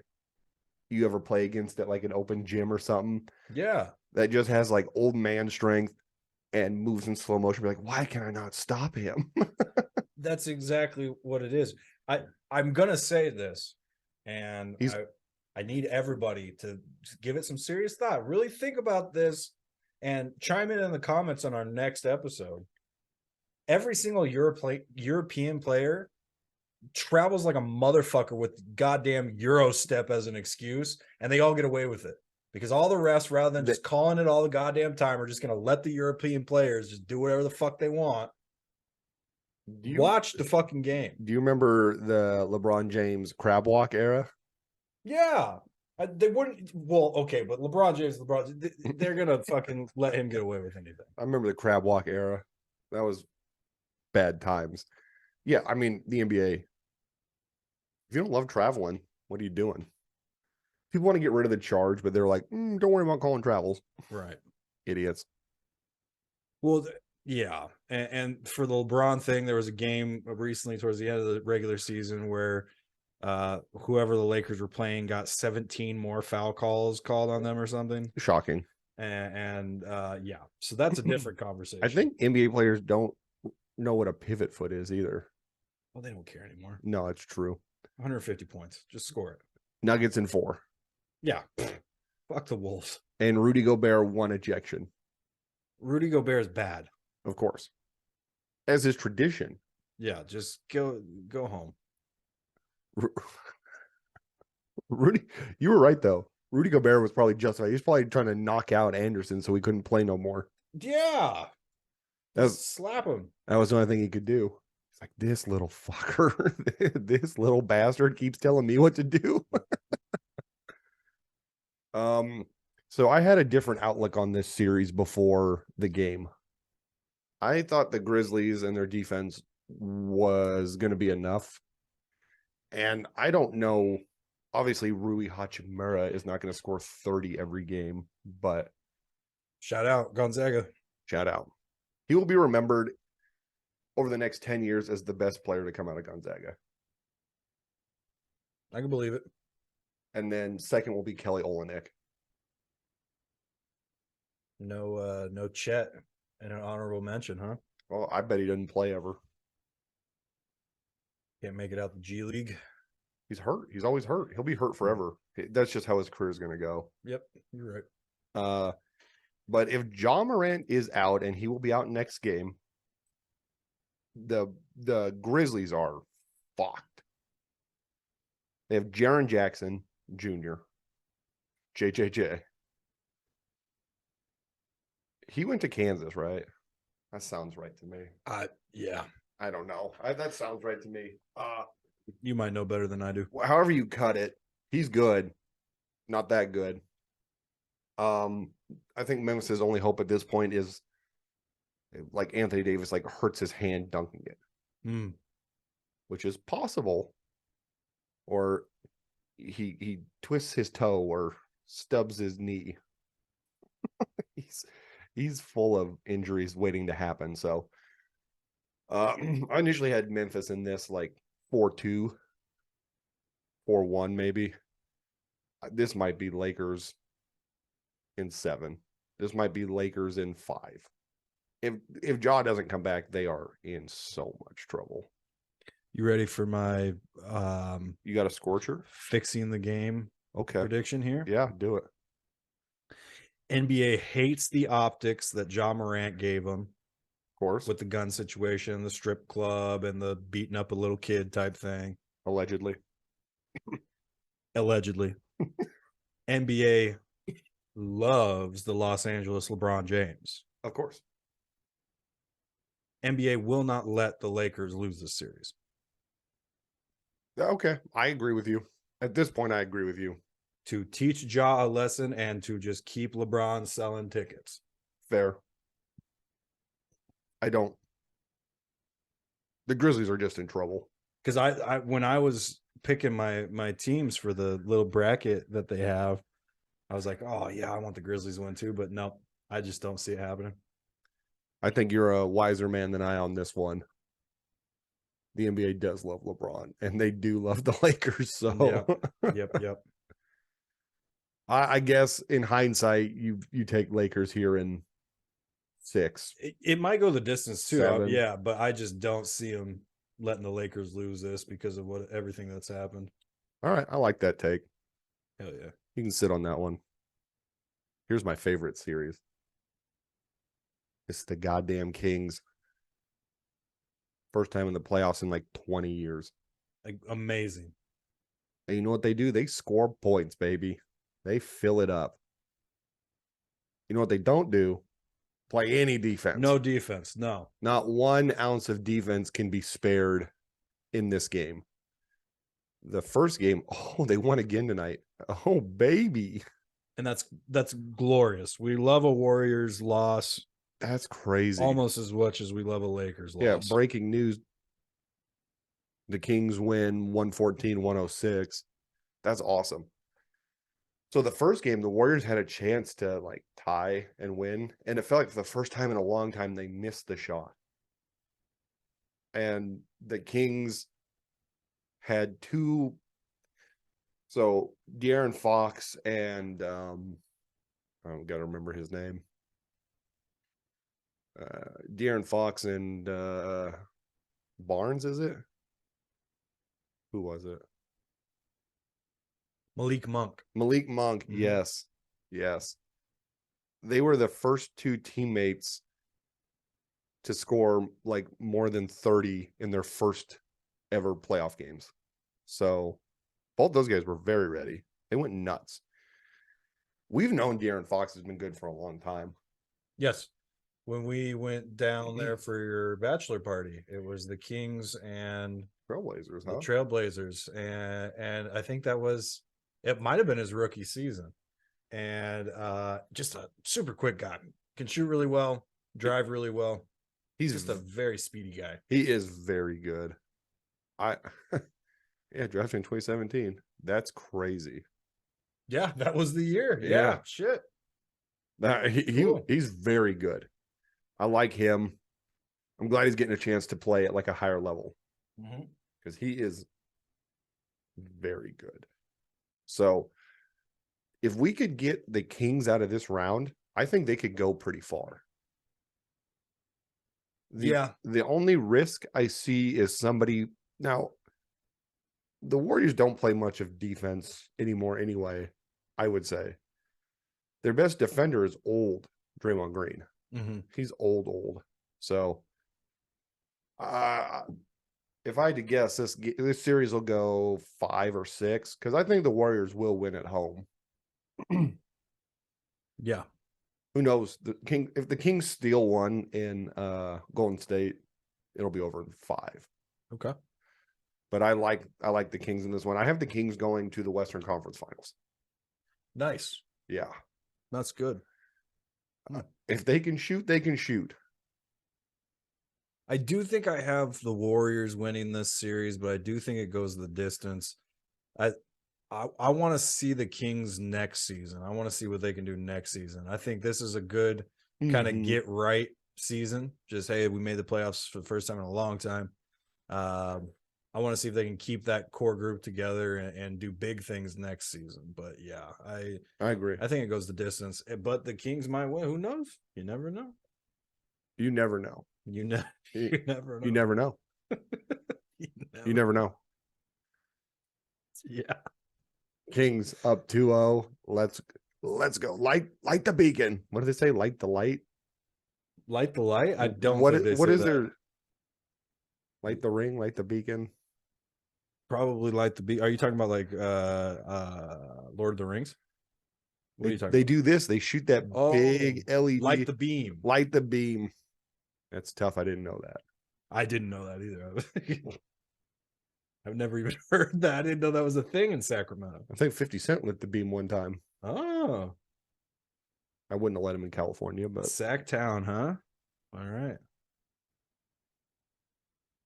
you ever play against at like an open gym or something
Yeah.
that just has like old man strength and moves in slow motion. Be like, why can I not stop him?
That's exactly what it is. I'm gonna say this, and
He's
I need everybody to give it some serious thought. Really think about this and chime in the comments on our next episode. Every single European player travels like a motherfucker with goddamn Euro step as an excuse, and they all get away with it because all the rest, rather than just calling it all the goddamn time, are just going to let the European players just do whatever the fuck they want. Watch the fucking game.
Do you remember the LeBron James crab walk era?
Yeah. They wouldn't. Well, okay, but LeBron James, they're gonna fucking let him get away with anything.
I remember the crab walk era. That was bad times. Yeah, I mean the NBA. If you don't love traveling, what are you doing? People want to get rid of the charge, but they're like, don't worry about calling travels.
Right.
Idiots.
Well, yeah, and for the LeBron thing, there was a game recently towards the end of the regular season where whoever the Lakers were playing got 17 more foul calls called on them or something.
Shocking.
And yeah, so that's a different conversation.
I think NBA players don't know what a pivot foot is either.
Well, they don't care anymore.
No, it's true.
150 points. Just score it.
Nuggets in 4.
Yeah. Fuck the Wolves.
And Rudy Gobert 1 ejection.
Rudy Gobert is bad.
Of course. As is tradition.
Yeah, just go home.
Rudy, you were right though. Rudy Gobert was probably justified. He was probably trying to knock out Anderson so he couldn't play no more.
Yeah. Slap him.
That was the only thing he could do. It's like, this little fucker, this little bastard keeps telling me what to do. So I had a different outlook on this series before the game. I thought the Grizzlies and their defense was going to be enough. And I don't know. Obviously, Rui Hachimura is not going to score 30 every game, but
shout out Gonzaga.
Shout out. He will be remembered over the next 10 years as the best player to come out of Gonzaga.
I can believe it.
And then second will be Kelly Olynyk.
No Chet and an honorable mention, huh?
Well, I bet he doesn't play ever.
Can't make it out the G League.
He's hurt. He's always hurt. He'll be hurt forever. That's just how his career is going to go.
Yep, you're right.
But if Ja Morant is out, and he will be out next game, the Grizzlies are fucked. They have Jaren Jackson Jr., JJJ. He went to Kansas, right? That sounds right to me.
Yeah.
I don't know. That sounds right to me.
You might know better than I do.
However you cut it, he's good. Not that good. I think Memphis' only hope at this point is like Anthony Davis like hurts his hand dunking it, which is possible, or he twists his toe or stubs his knee. he's full of injuries waiting to happen. So I initially had Memphis in this like 4-2, 4-1 maybe. This might be Lakers in 7. This might be Lakers in 5. If Ja doesn't come back, they are in so much trouble.
You ready for my
you got a scorcher?
Fixing the game prediction here?
Yeah, do it.
NBA hates the optics that Ja Morant gave them.
Of course.
With the gun situation, the strip club, and the beating up a little kid type thing.
Allegedly.
NBA loves the Los Angeles LeBron James.
Of course.
NBA will not let the Lakers lose this series.
Okay, I agree with you. At this point, I agree with you.
To teach Ja a lesson and to just keep LeBron selling tickets.
Fair. I don't. The Grizzlies are just in trouble.
Because I when I was picking my teams for the little bracket that they have, I was like, oh yeah, I want the Grizzlies to win too, but no, I just don't see it happening.
I think you're a wiser man than I on this one. The NBA does love LeBron, and they do love the Lakers. So
Yep.
I guess in hindsight, you take Lakers here in 6.
It might go the distance too.
7.
Yeah, but I just don't see them letting the Lakers lose this because of everything that's happened.
All right, I like that take.
Hell yeah.
You can sit on that one. Here's my favorite series. It's the goddamn Kings. First time in the playoffs in like 20 years.
Like, amazing.
And you know what they do? They score points, baby. They fill it up. You know what they don't do? Play any defense.
No defense. No.
Not 1 ounce of defense can be spared in this game. The first game, they won again tonight. Oh, baby.
And that's glorious. We love a Warriors loss.
That's crazy.
Almost as much as we love a Lakers loss.
Yeah, breaking news. The Kings win 114-106. That's awesome. So the first game, the Warriors had a chance to like tie and win. And it felt like for the first time in a long time, they missed the shot. And the Kings had 2. So De'Aaron Fox and I've got to remember his name. De'Aaron Fox and Barnes, is it? Who was it?
Malik Monk.
Mm-hmm. Yes. They were the first 2 teammates to score like more than 30 in their first ever playoff games. So both those guys were very ready. They went nuts. We've known De'Aaron Fox has been good for a long time.
Yes. When we went down there for your bachelor party, it was the Kings and
Trailblazers,
the Trailblazers. And I think it might have been his rookie season. And just a super quick guy. Can shoot really well, drive really well. He's just a very speedy guy.
He is very good. Drafted in 2017. That's crazy.
Yeah, that was the year. Yeah. Shit.
He's very good. I like him. I'm glad he's getting a chance to play at like a higher level because he is very good. So if we could get the Kings out of this round, I think they could go pretty far. The only risk I see is somebody now. The Warriors don't play much of defense anymore anyway, I would say. Their best defender is old Draymond Green. He's old. So if I had to guess, this series will go 5 or 6 because I think the Warriors will win at home.
Yeah.
Who knows? If the Kings steal one in Golden State, it'll be over in 5.
Okay.
But I like the Kings in this one. I have the Kings going to the Western Conference Finals.
Nice.
Yeah.
That's good.
If they can shoot, they can shoot.
I do think I have the Warriors winning this series, but I do think it goes the distance. I want to see the Kings next season. I want to see what they can do next season. I think this is a good kind of get right season. Just, hey, we made the playoffs for the first time in a long time. I want to see if they can keep that core group together and do big things next season. But yeah, I
agree.
I think it goes the distance. But the Kings might win. Who knows? You never know.
You never know.
You never know.
You never know. You never know.
Yeah.
Kings up 2-0. Let's go. Light the beacon. What do they say? Light the light.
Light the light? I don't
what
think
is there? Light the ring, light the beacon.
Probably light the beacon. Are you talking about like Lord of the Rings? What are you talking
They
about?
do this. They shoot that big LED.
Light the beam.
Light the beam. That's tough. I didn't know that.
I didn't know that either. I've never even heard that. I didn't know that was a thing in Sacramento.
I think 50 Cent lit the beam one time.
Oh.
I wouldn't have let him in California, but
Sacktown, huh? All right.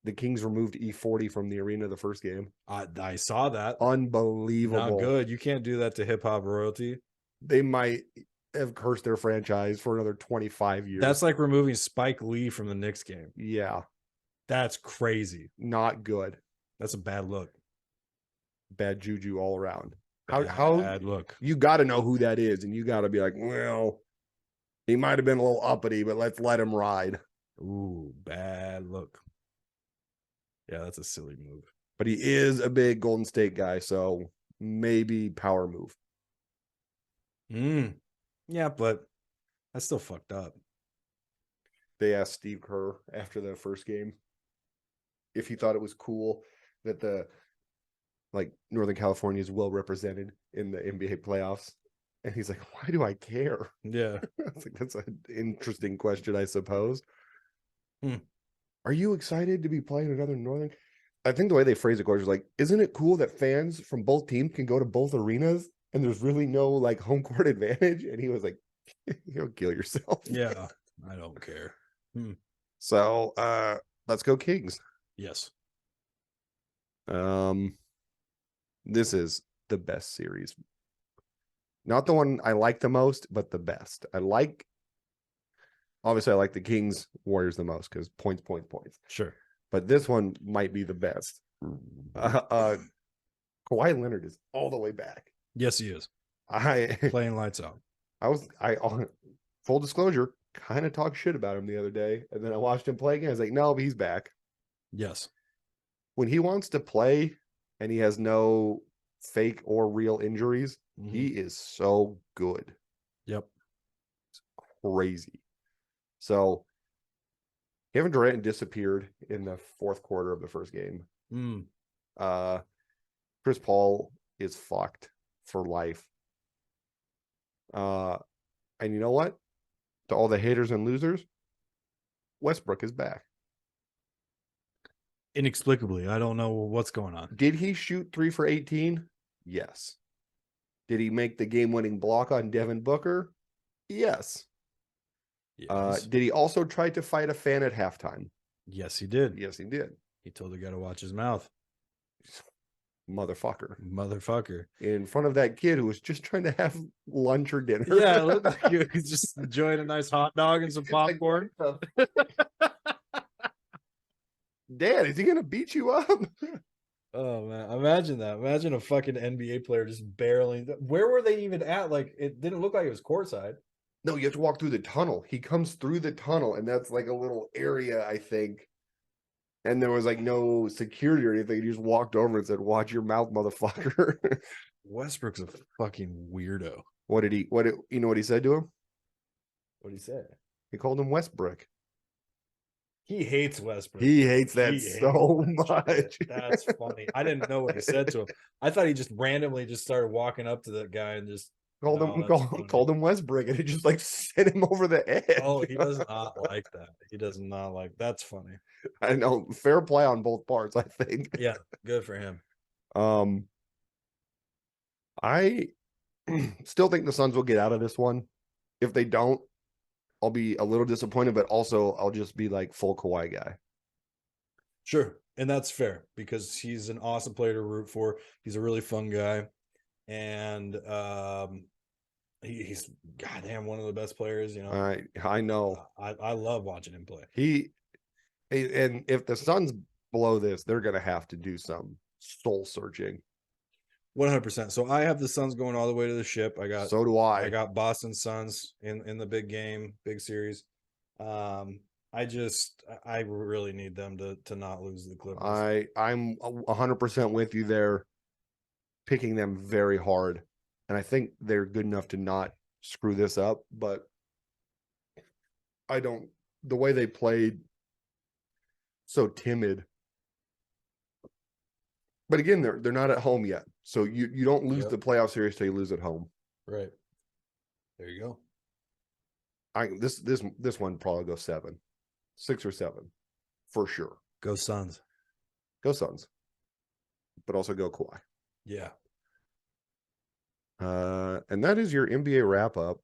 The Kings removed E40 from the arena the first game.
I saw that.
Unbelievable.
Not good. You can't do that to hip hop royalty.
They might. have cursed their franchise for another 25 years.
That's like removing Spike Lee from the Knicks game.
Yeah,
That's crazy.
not good.
That's a bad look.
Bad juju all around.
Bad look.
You got to know who that is, and you got to be like, well, he might have been a little uppity, but let's let him ride.
Ooh, bad look. Yeah, that's a silly move.
But he is a big Golden State guy, so maybe power move.
Yeah, but that's still fucked up.
They asked Steve Kerr after the first game if he thought it was cool that the Northern California is well represented in the NBA playoffs. And he's like, why do I care?
Yeah.
I think that's an interesting question, I suppose.
Hmm.
Are you excited to be playing another Northern? I think the way they phrase it, coach, is like, isn't it cool that fans from both teams can go to both arenas and there's really no like home court advantage? And he was like, you'll kill yourself.
Yeah, I don't care.
So let's go Kings.
Yes.
This is the best series. Not the one I like the most, but the best. Obviously I like the Kings Warriors the most because points.
Sure.
But this one might be the best. Kawhi Leonard is all the way back.
Yes, he is. Playing lights out.
Full disclosure, kind of talked shit about him the other day. And then I watched him play again. I was like, no, but he's back.
Yes.
When he wants to play and he has no fake or real injuries, he is so good.
Yep.
It's crazy. So Kevin Durant disappeared in the fourth quarter of the first game. Chris Paul is fucked for life. And you know what? To all the haters and losers, Westbrook is back.
Inexplicably. I don't know what's going on.
Did he shoot 3 for 18? Yes. Did he make the game-winning block on Devin Booker? Yes.
Yes.
Did he also try to fight a fan at halftime?
Yes, he did.
Yes, he did.
He told the guy to watch his mouth.
Motherfucker. In front of that kid who was just trying to have lunch or dinner.
Yeah, it looked like he was just enjoying a nice hot dog and some popcorn.
Dad, is he going to beat you up?
Oh, man. Imagine that. Imagine a fucking NBA player just barreling. Where were they even at? Like, it didn't look like it was courtside.
No, you have to walk through the tunnel. He comes through the tunnel, and that's like a little area, I think. And there was like no security or anything. He just walked over and said, watch your mouth, motherfucker.
Westbrook's a fucking weirdo.
You know what he said to him?
What did he say?
He called him Westbrook.
He hates Westbrook.
He hates that so much.
That's funny. I didn't know what he said to him. I thought he just randomly just started walking up to that guy and just
called him Westbrook, and it just like sent him over the edge.
Oh, he does not like that. He does not like. That's funny.
I know. Fair play on both parts, I think.
Yeah, good for him.
I still think the Suns will get out of this one. If they don't, I'll be a little disappointed, but also I'll just be like full Kawhi guy.
Sure. And that's fair because he's an awesome player to root for. He's a really fun guy. And he's goddamn one of the best players, you know.
I know.
I love watching him play.
And if the Suns blow this, they're gonna have to do some soul searching.
100%. So I have the Suns going all the way to the ship.
So do I.
I got Boston Suns in the big game, big series. I really need them to not lose the Clippers.
I'm 100% with you there, picking them very hard, and I think they're good enough to not screw this up. But the way they played, so timid. But again, they're not at home yet, so you don't lose the playoff series till you lose at home.
Right. There you go.
This one probably goes 6 or 7, for sure.
Go Suns.
Go Suns. But also go Kawhi.
Yeah.
And that is your NBA wrap up.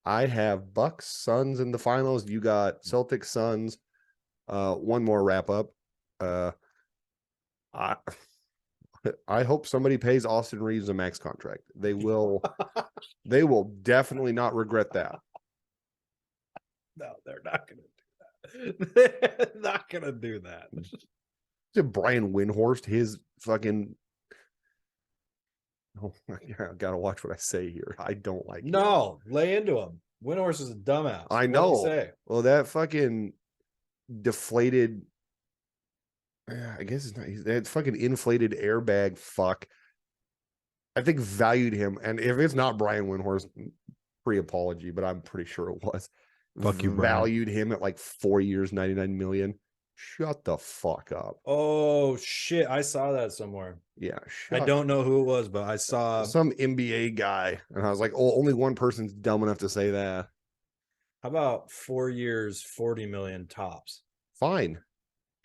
I have Bucks Suns in the finals. You got Celtics Suns. One more wrap up. I hope somebody pays Austin Reeves a max contract. They will definitely not regret that.
No, they're not going to do that. They're not going to do that.
To Brian Windhorst, his fucking. Oh, I gotta watch what I say here. I don't like him.
No, lay into him. Windhorse is a dumbass.
I
What'd he
know.
say?
Well, that fucking deflated. I guess it's not. That fucking inflated airbag. Fuck. I think valued him, and if it's not Brian Windhorst, pre-apology, but I'm pretty sure it was.
Fuck you, Brian.
Valued him at like 4 years, 99 million. Shut the fuck up.
Oh shit! I saw that somewhere.
Yeah,
I don't know who it was, but I saw
some NBA guy, and I was like, oh, only one person's dumb enough to say that.
How about 4 years, 40 million tops?
Fine.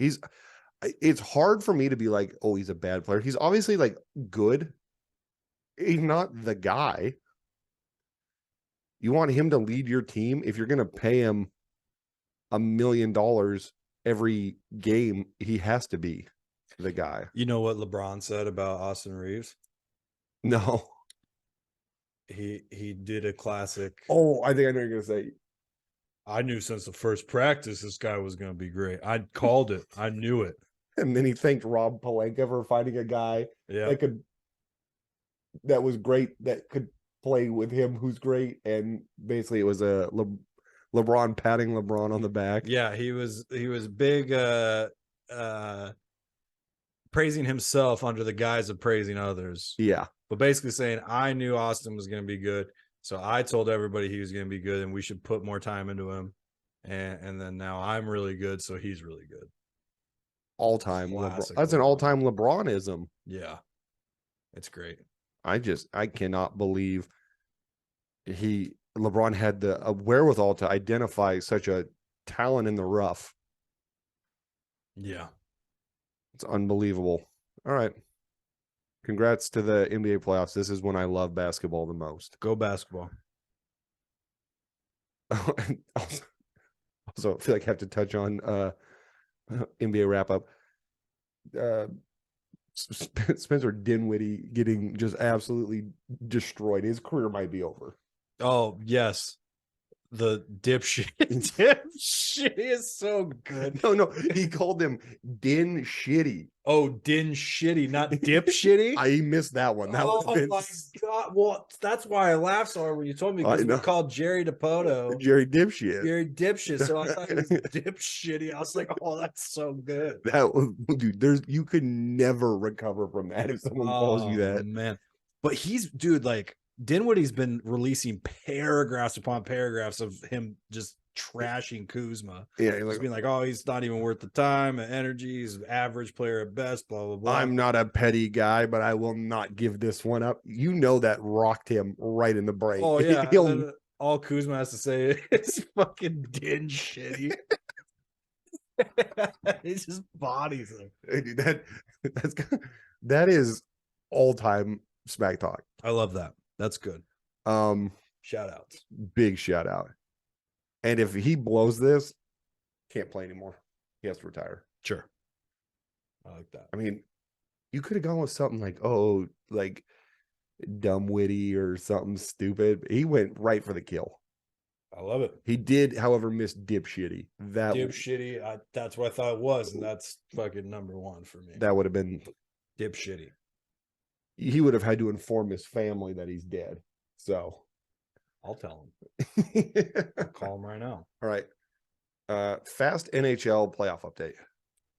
It's hard for me to be like, oh, he's a bad player. He's obviously like good. He's not the guy. You want him to lead your team. If you're going to pay him $1 million every game, he has to be the guy.
You know what LeBron said about Austin Reeves?
No.
He did a classic.
Oh, I think I know what you're going to say.
I knew since the first practice this guy was going to be great. I called it. I knew it.
And then he thanked Rob Pelinka for finding a guy that was great, that could play with him, who's great. And basically it was a LeBron patting LeBron on the back.
Yeah, he was big praising himself under the guise of praising others.
Yeah.
But basically saying, I knew Austin was going to be good. So I told everybody he was going to be good and we should put more time into him. And then now I'm really good, so he's really good.
All-time LeBron. That's an all-time LeBronism.
Yeah. It's great.
I cannot believe LeBron had the wherewithal to identify such a talent in the rough.
Yeah.
It's unbelievable. All right. Congrats to the NBA playoffs. This is when I love basketball the most.
Go basketball.
Also, I feel like I have to touch on NBA wrap-up. Spencer Dinwiddie getting just absolutely destroyed. His career might be over.
Oh, yes. The dipshit. Dipshit is so good.
No, he called him Din Shitty.
Oh, Din Shitty, not Dip Shitty?
I missed that one. That
oh my God. Well, that's why I laughed so hard when you told me, because we called Jerry DePoto
Jerry Dipshit.
Jerry Dipshit. So I thought it was Dip Shitty. I was like, oh, that's so good.
Dude, you could never recover from that if someone calls you that.
Man. But dude, like, Dinwiddie's been releasing paragraphs upon paragraphs of him just trashing Kuzma.
Yeah,
he's being like, oh, he's not even worth the time and energy. He's an average player at best, blah, blah, blah.
I'm not a petty guy, but I will not give this one up. You know that rocked him right in the brain.
Oh, yeah. All Kuzma has to say is fucking Din Shitty. He just bodies him.
Dude, that is all-time smack talk.
I love that. That's good. Shout outs.
Big shout out. And if he blows this, can't play anymore. He has to retire.
Sure. I like that.
I mean, you could have gone with something like dumb witty or something stupid. He went right for the kill.
I love it.
He did, however, miss dipshitty.
Dipshitty. That's what I thought it was, and that's fucking number one for me.
That would have been
Dipshitty.
He would have had to inform his family that he's dead. So
I'll tell him. I'll call him right now.
All right. Fast NHL playoff update.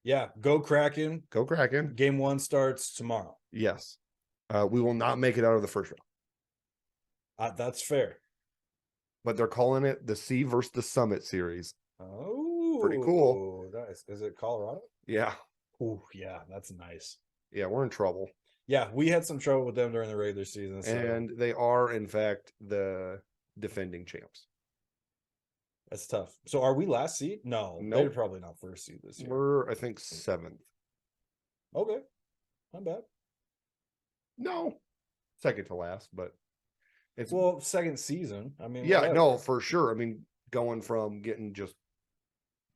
Yeah. Go Kraken.
Go Kraken.
Game 1 starts tomorrow.
Yes. We will not make it out of the first round.
That's fair.
But they're calling it the Sea versus the Summit series.
Oh,
pretty cool.
Nice. Is it Colorado?
Yeah.
Oh, yeah. That's nice.
Yeah, we're in trouble.
Yeah, we had some trouble with them during the regular season. So.
And they are, in fact, the defending champs.
That's tough. So are we last seed? No,
nope.
They're probably not first seed this year.
We're, I think, 7th.
Okay. Not bad.
No. Second to last, but
it's second season. I mean,
yeah, no, for sure. I mean, going from getting just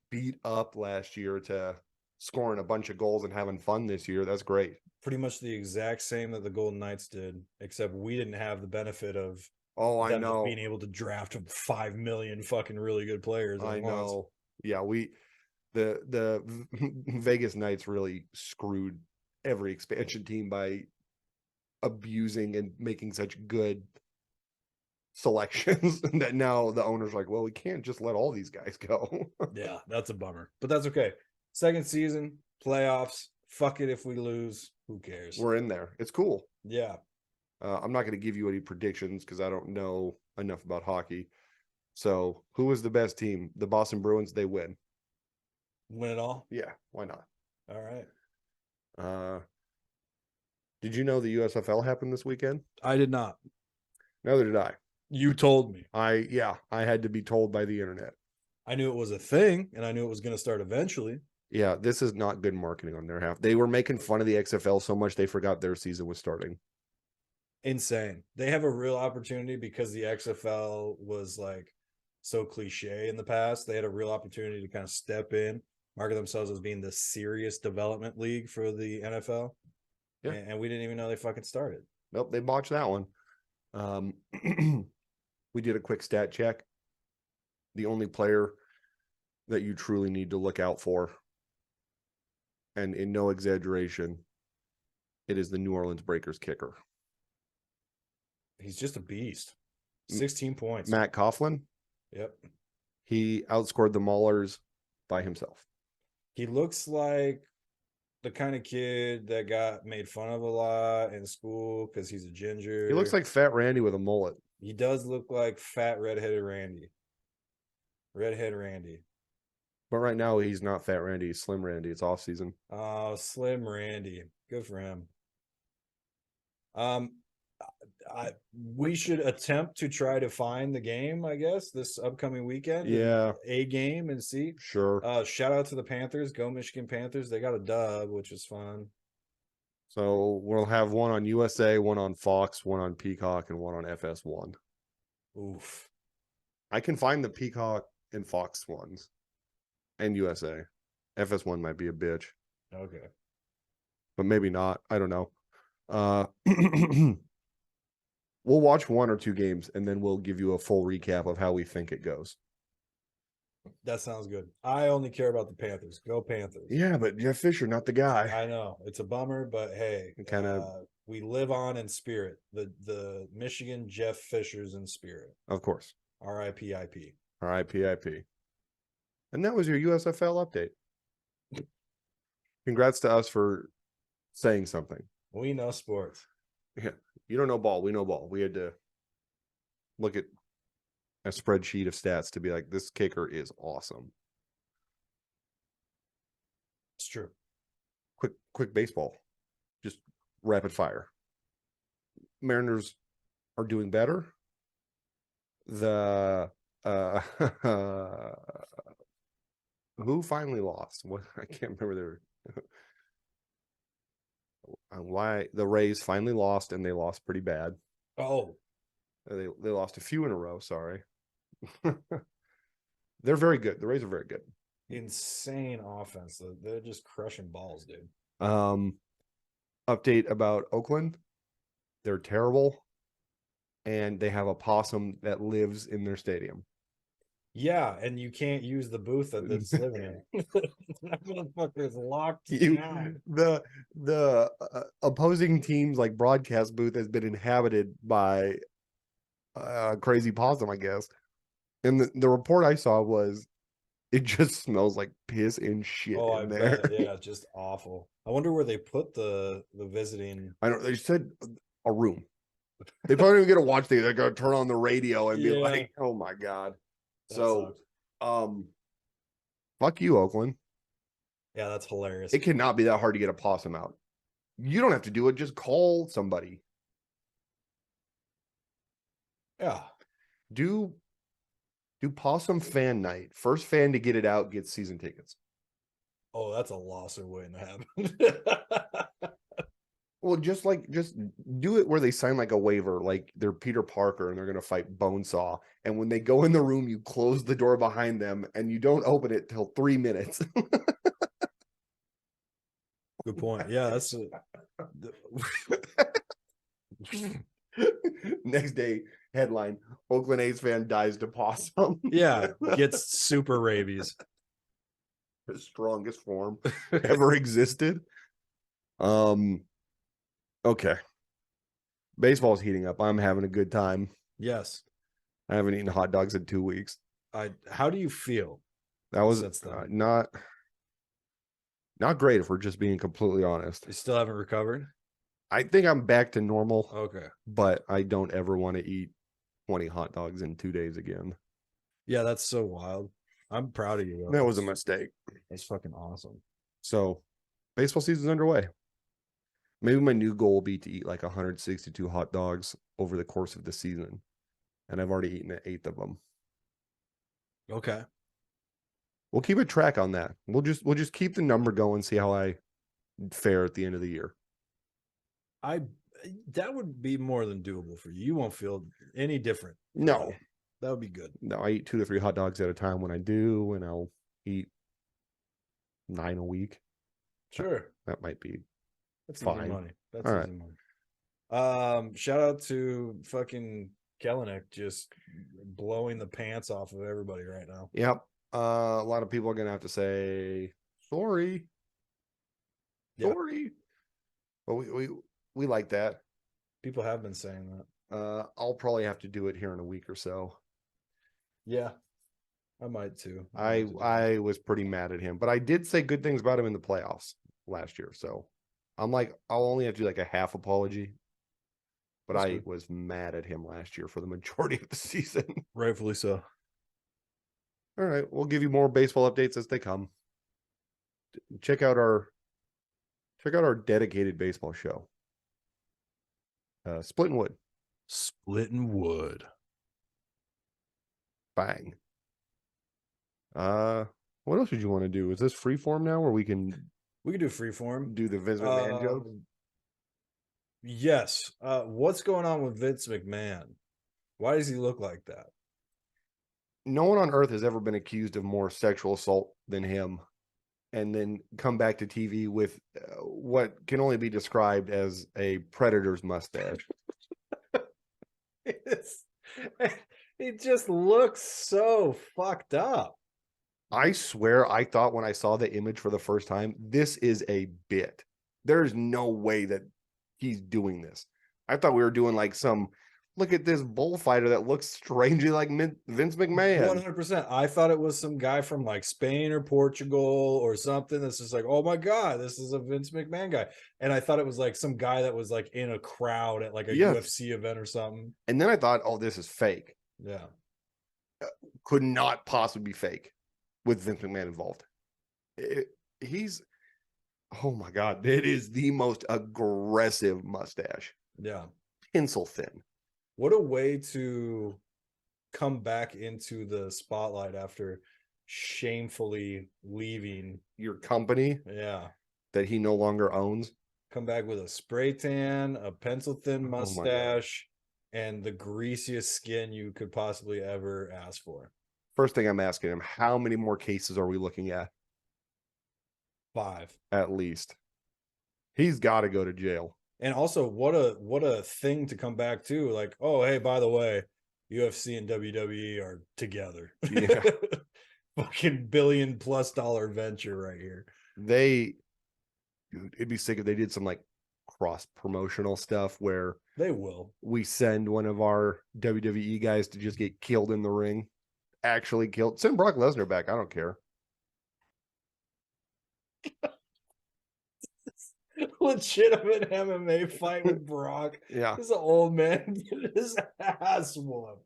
beat up last year to scoring a bunch of goals and having fun this year, that's great.
Pretty much the exact same that the Golden Knights did, except we didn't have the benefit of
Oh, I
them just
know.
being able to draft 5 million fucking really good players
I
at once.
know. Yeah, the Vegas Knights really screwed every expansion team by abusing and making such good selections that now the owner's like, well, we can't just let all these guys go.
Yeah, that's a bummer, but that's okay. Second season, playoffs. Fuck it if we lose. Who cares?
We're in there. It's cool.
Yeah.
I'm not going to give you any predictions because I don't know enough about hockey. So, who was the best team? The Boston Bruins. They win.
Win it all?
Yeah, why not?
All right.
Did you know the USFL happened this weekend?
I did not.
Neither did I.
You told me.
I had to be told by the internet.
I knew it was a thing, and I knew it was going to start eventually.
Yeah, this is not good marketing on their half. They were making fun of the XFL so much they forgot their season was starting.
Insane. They have a real opportunity because the XFL was like so cliche in the past. They had a real opportunity to kind of step in, market themselves as being the serious development league for the NFL.
Yeah.
And we didn't even know they fucking started.
Nope, they botched that one. We did a quick stat check. The only player that you truly need to look out for, and in no exaggeration, it is the New Orleans Breakers kicker.
He's just a beast. 16 points.
Matt Coughlin.
Yep.
He outscored the Maulers by himself.
He looks like the kind of kid that got made fun of a lot in school because he's a ginger.
He looks like Fat Randy with a mullet.
He does look like fat redheaded Randy. Redhead Randy.
But right now he's not Fat Randy, he's Slim Randy. It's off season.
Oh, Slim Randy. Good for him. We should attempt to try to find the game, I guess, this upcoming weekend.
Yeah.
A game and see.
Sure.
Shout out to the Panthers. Go Michigan Panthers. They got a dub, which is fun.
So we'll have one on USA, one on Fox, one on Peacock, and one on FS1.
Oof. I
can find the Peacock and Fox ones and USA. FS1 might be a bitch.
Okay.
But maybe not. I don't know. We'll watch one or two games and then we'll give you a full recap of how we think it goes.
That sounds good. I only care about the Panthers. Go Panthers.
Yeah, but Jeff Fisher, not the guy.
I know. It's a bummer, but hey, we live on in spirit. The Michigan Jeff Fishers in spirit.
Of course.
R.I.P.I.P.
R.I.P.I.P. And that was your USFL update. Congrats to us for saying something.
We know sports.
Yeah. You don't know ball. We know ball. We had to look at a spreadsheet of stats to be like, this kicker is awesome.
It's true.
Quick baseball. Just rapid fire. Mariners are doing better. The who finally lost? What I can't remember their why the Rays finally lost, and they lost pretty bad.
Oh,
they lost a few in a row. Sorry. They're very good. The Rays are very good.
Insane offense. They're just crushing balls, dude.
Update about Oakland. They're terrible, and they have a possum that lives in their stadium.
Yeah, and you can't use the booth that's living in. That motherfucker's locked down.
The opposing team's like broadcast booth has been inhabited by a crazy possum, I guess. And the report I saw was it just smells like piss and shit in there.
Bet. Yeah, just awful. I wonder where they put the visiting.
I don't. They said a room. They probably don't get to watch these. They're gonna turn on the radio and be like, "Oh my god." That sucks. Fuck you, Oakland.
Yeah, that's hilarious.
It cannot be that hard to get a possum out. You don't have to do it. Just call somebody.
Yeah.
Do possum fan night. First fan to get it out gets season tickets.
Oh, that's a lawsuit waiting to happen.
Well, just do it where they sign like a waiver, like they're Peter Parker and they're going to fight Bonesaw. And when they go in the room, you close the door behind them and you don't open it till 3 minutes.
Good point. Yeah, that's
Next day, headline: Oakland A's fan dies to possum.
yeah, gets super rabies.
The strongest form ever existed. Okay. Baseball's heating up. I'm having a good time.
Yes.
I haven't eaten hot dogs in 2 weeks.
How do you feel?
That was
since then?
not great if we're just being completely honest.
You still haven't recovered?
I think I'm back to normal,
Okay.
but I don't ever want to eat 20 hot dogs in 2 days again.
Yeah, that's so wild. I'm proud of you. Though.
That was a mistake.
That's fucking awesome.
So, baseball season's underway. Maybe my new goal will be to eat like 162 hot dogs over the course of the season. And I've already eaten an eighth of them.
Okay.
We'll keep a track on that. We'll just keep the number going, see how I fare at the end of the year.
That would be more than doable for you. You won't feel any different.
No.
That would be good.
No, I eat 2 to 3 hot dogs at a time when I do, and I'll eat 9 a week.
Sure.
That might be
That's
fine.
Easy money. That's
all
easy money. Shout out to fucking Kellenick just blowing the pants off of everybody right now.
Yep. A lot of people are gonna have to say sorry.
Yeah.
Sorry. But we like that.
People have been saying that.
I'll probably have to do it here in a week or so.
Yeah. I might too.
I was pretty mad at him, but I did say good things about him in the playoffs last year. So I'm like, I'll only have to do like a half apology. But I was mad at him last year for the majority of the season.
Rightfully so.
All right. We'll give you more baseball updates as they come. Check out our dedicated baseball show. Splitting Wood.
Splitting Wood.
Bang. What else would you want to do? Is this freeform now where we can
do freeform?
Do the Vince McMahon joke?
Yes. What's going on with Vince McMahon? Why does he look like that?
No one on earth has ever been accused of more sexual assault than him, and then come back to TV with what can only be described as a predator's mustache.
He just looks so fucked up.
I swear I thought when I saw the image for the first time, this is a bit. There's no way that he's doing this. I thought we were doing like some, look at this bullfighter that looks strangely like Vince McMahon.
100%. I thought it was some guy from like Spain or Portugal or something that's just like, oh my God, this is a Vince McMahon guy. And I thought it was like some guy that was like in a crowd at like a UFC event or something.
And then I thought, oh, this is fake.
Yeah.
Could not possibly be fake with Vince McMahon involved. He's, oh my God, it is the most aggressive mustache.
Yeah.
Pencil thin.
What a way to come back into the spotlight after shamefully leaving
your company.
Yeah.
That he no longer owns.
Come back with a spray tan, a pencil thin mustache, and the greasiest skin you could possibly ever ask for.
First thing I'm asking him, how many more cases are we looking at?
5.
At least. He's got to go to jail.
And also, what a thing to come back to. Like, oh, hey, by the way, UFC and WWE are together. Yeah. Fucking $1 billion+ venture right here.
Dude, it'd be sick if they did some like cross promotional stuff where
they will.
We send one of our WWE guys to just get killed in the ring. Actually killed. Send Brock Lesnar back. I don't care.
Legitimate MMA fight with Brock.
Yeah.
This old man get his ass whooped.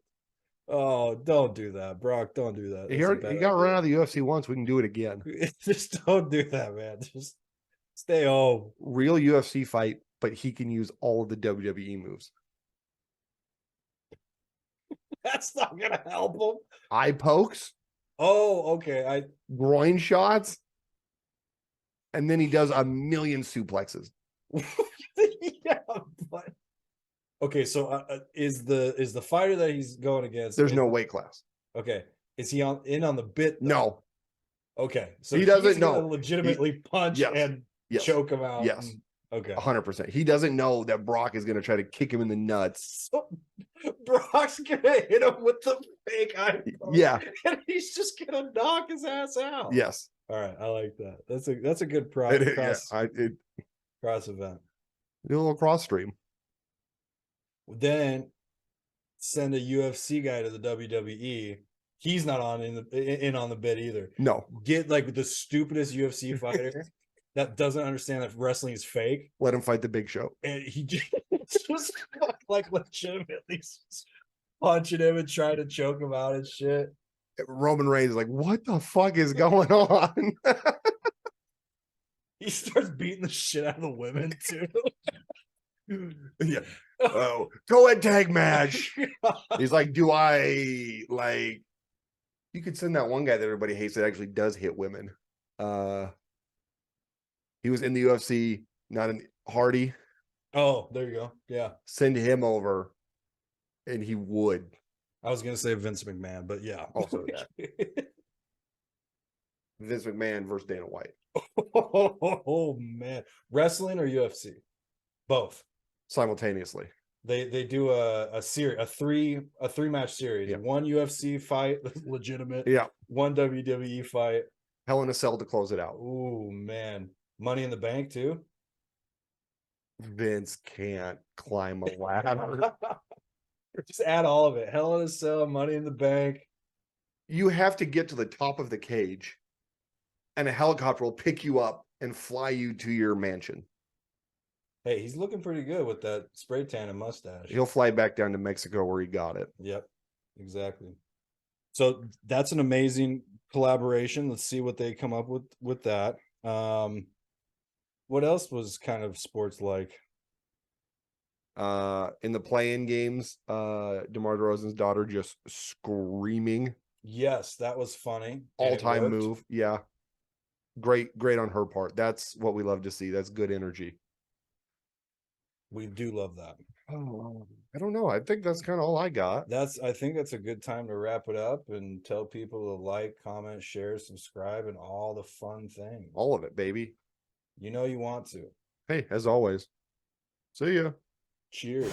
Oh, don't do that, Brock. Don't do that.
He got run out of the UFC once. We can do it again.
Just don't do that, man. Just stay home.
Real UFC fight, but he can use all of the WWE moves.
That's not gonna help him.
Eye pokes.
Oh, okay.
Groin shots. And then he does a million suplexes.
Yeah, but okay. So is the fighter that he's going against?
There's no weight class.
Okay, is he on the bit? Though?
No.
Okay, so
he doesn't know.
Legitimately punch and
Yes.
choke him out.
Yes.
Okay.
100%. He doesn't know that Brock is going to try to kick him in the nuts.
So Brock's gonna hit him with the fake iPhone.
Yeah.
And he's just gonna knock his ass out.
Yes.
All right, I like that. That's a good cross event.
A little cross stream.
Then send a UFC guy to the WWE. He's not in on the bid either.
No.
Get like the stupidest UFC fighter that doesn't understand that wrestling is fake.
Let him fight the Big Show.
And he just like legitimately punching him and trying to choke him out and shit.
Roman Reigns is like, what the fuck is going on?
He starts beating the shit out of the women too.
Yeah. Oh, co-ed tag match. He's like, do I like? You could send that one guy that everybody hates that actually does hit women. He was in the UFC, not in Hardy.
Oh, there you go. Yeah.
Send him over, and he would.
I was gonna say Vince McMahon, but yeah.
Also that. Vince McMahon versus Dana White.
Oh man. Wrestling or UFC? Both.
Simultaneously.
They do a series, a three match series.
Yeah.
One UFC fight, legitimate.
Yeah.
One WWE fight.
Hell in a Cell to close it out.
Oh man. Money in the Bank too.
Vince can't climb a ladder.
Just add all of it. Hell in a Cell, Money in the Bank.
You have to get to the top of the cage, and a helicopter will pick you up and fly you to your mansion.
Hey, he's looking pretty good with that spray tan and mustache.
He'll fly back down to Mexico where he got it.
Yep, exactly. So that's an amazing collaboration. Let's see what they come up with that. What else was kind of sports like?
In the play-in games, DeMar DeRozan's daughter just screaming.
Yes, that was funny.
All-time move. Yeah. Great on her part. That's what we love to see. That's good energy.
We do love that.
Oh, I don't know. I think that's kind of all I got.
I think that's a good time to wrap it up and tell people to like, comment, share, subscribe, and all the fun things.
All of it, baby.
You know you want to.
Hey, as always. See ya.
Cheers.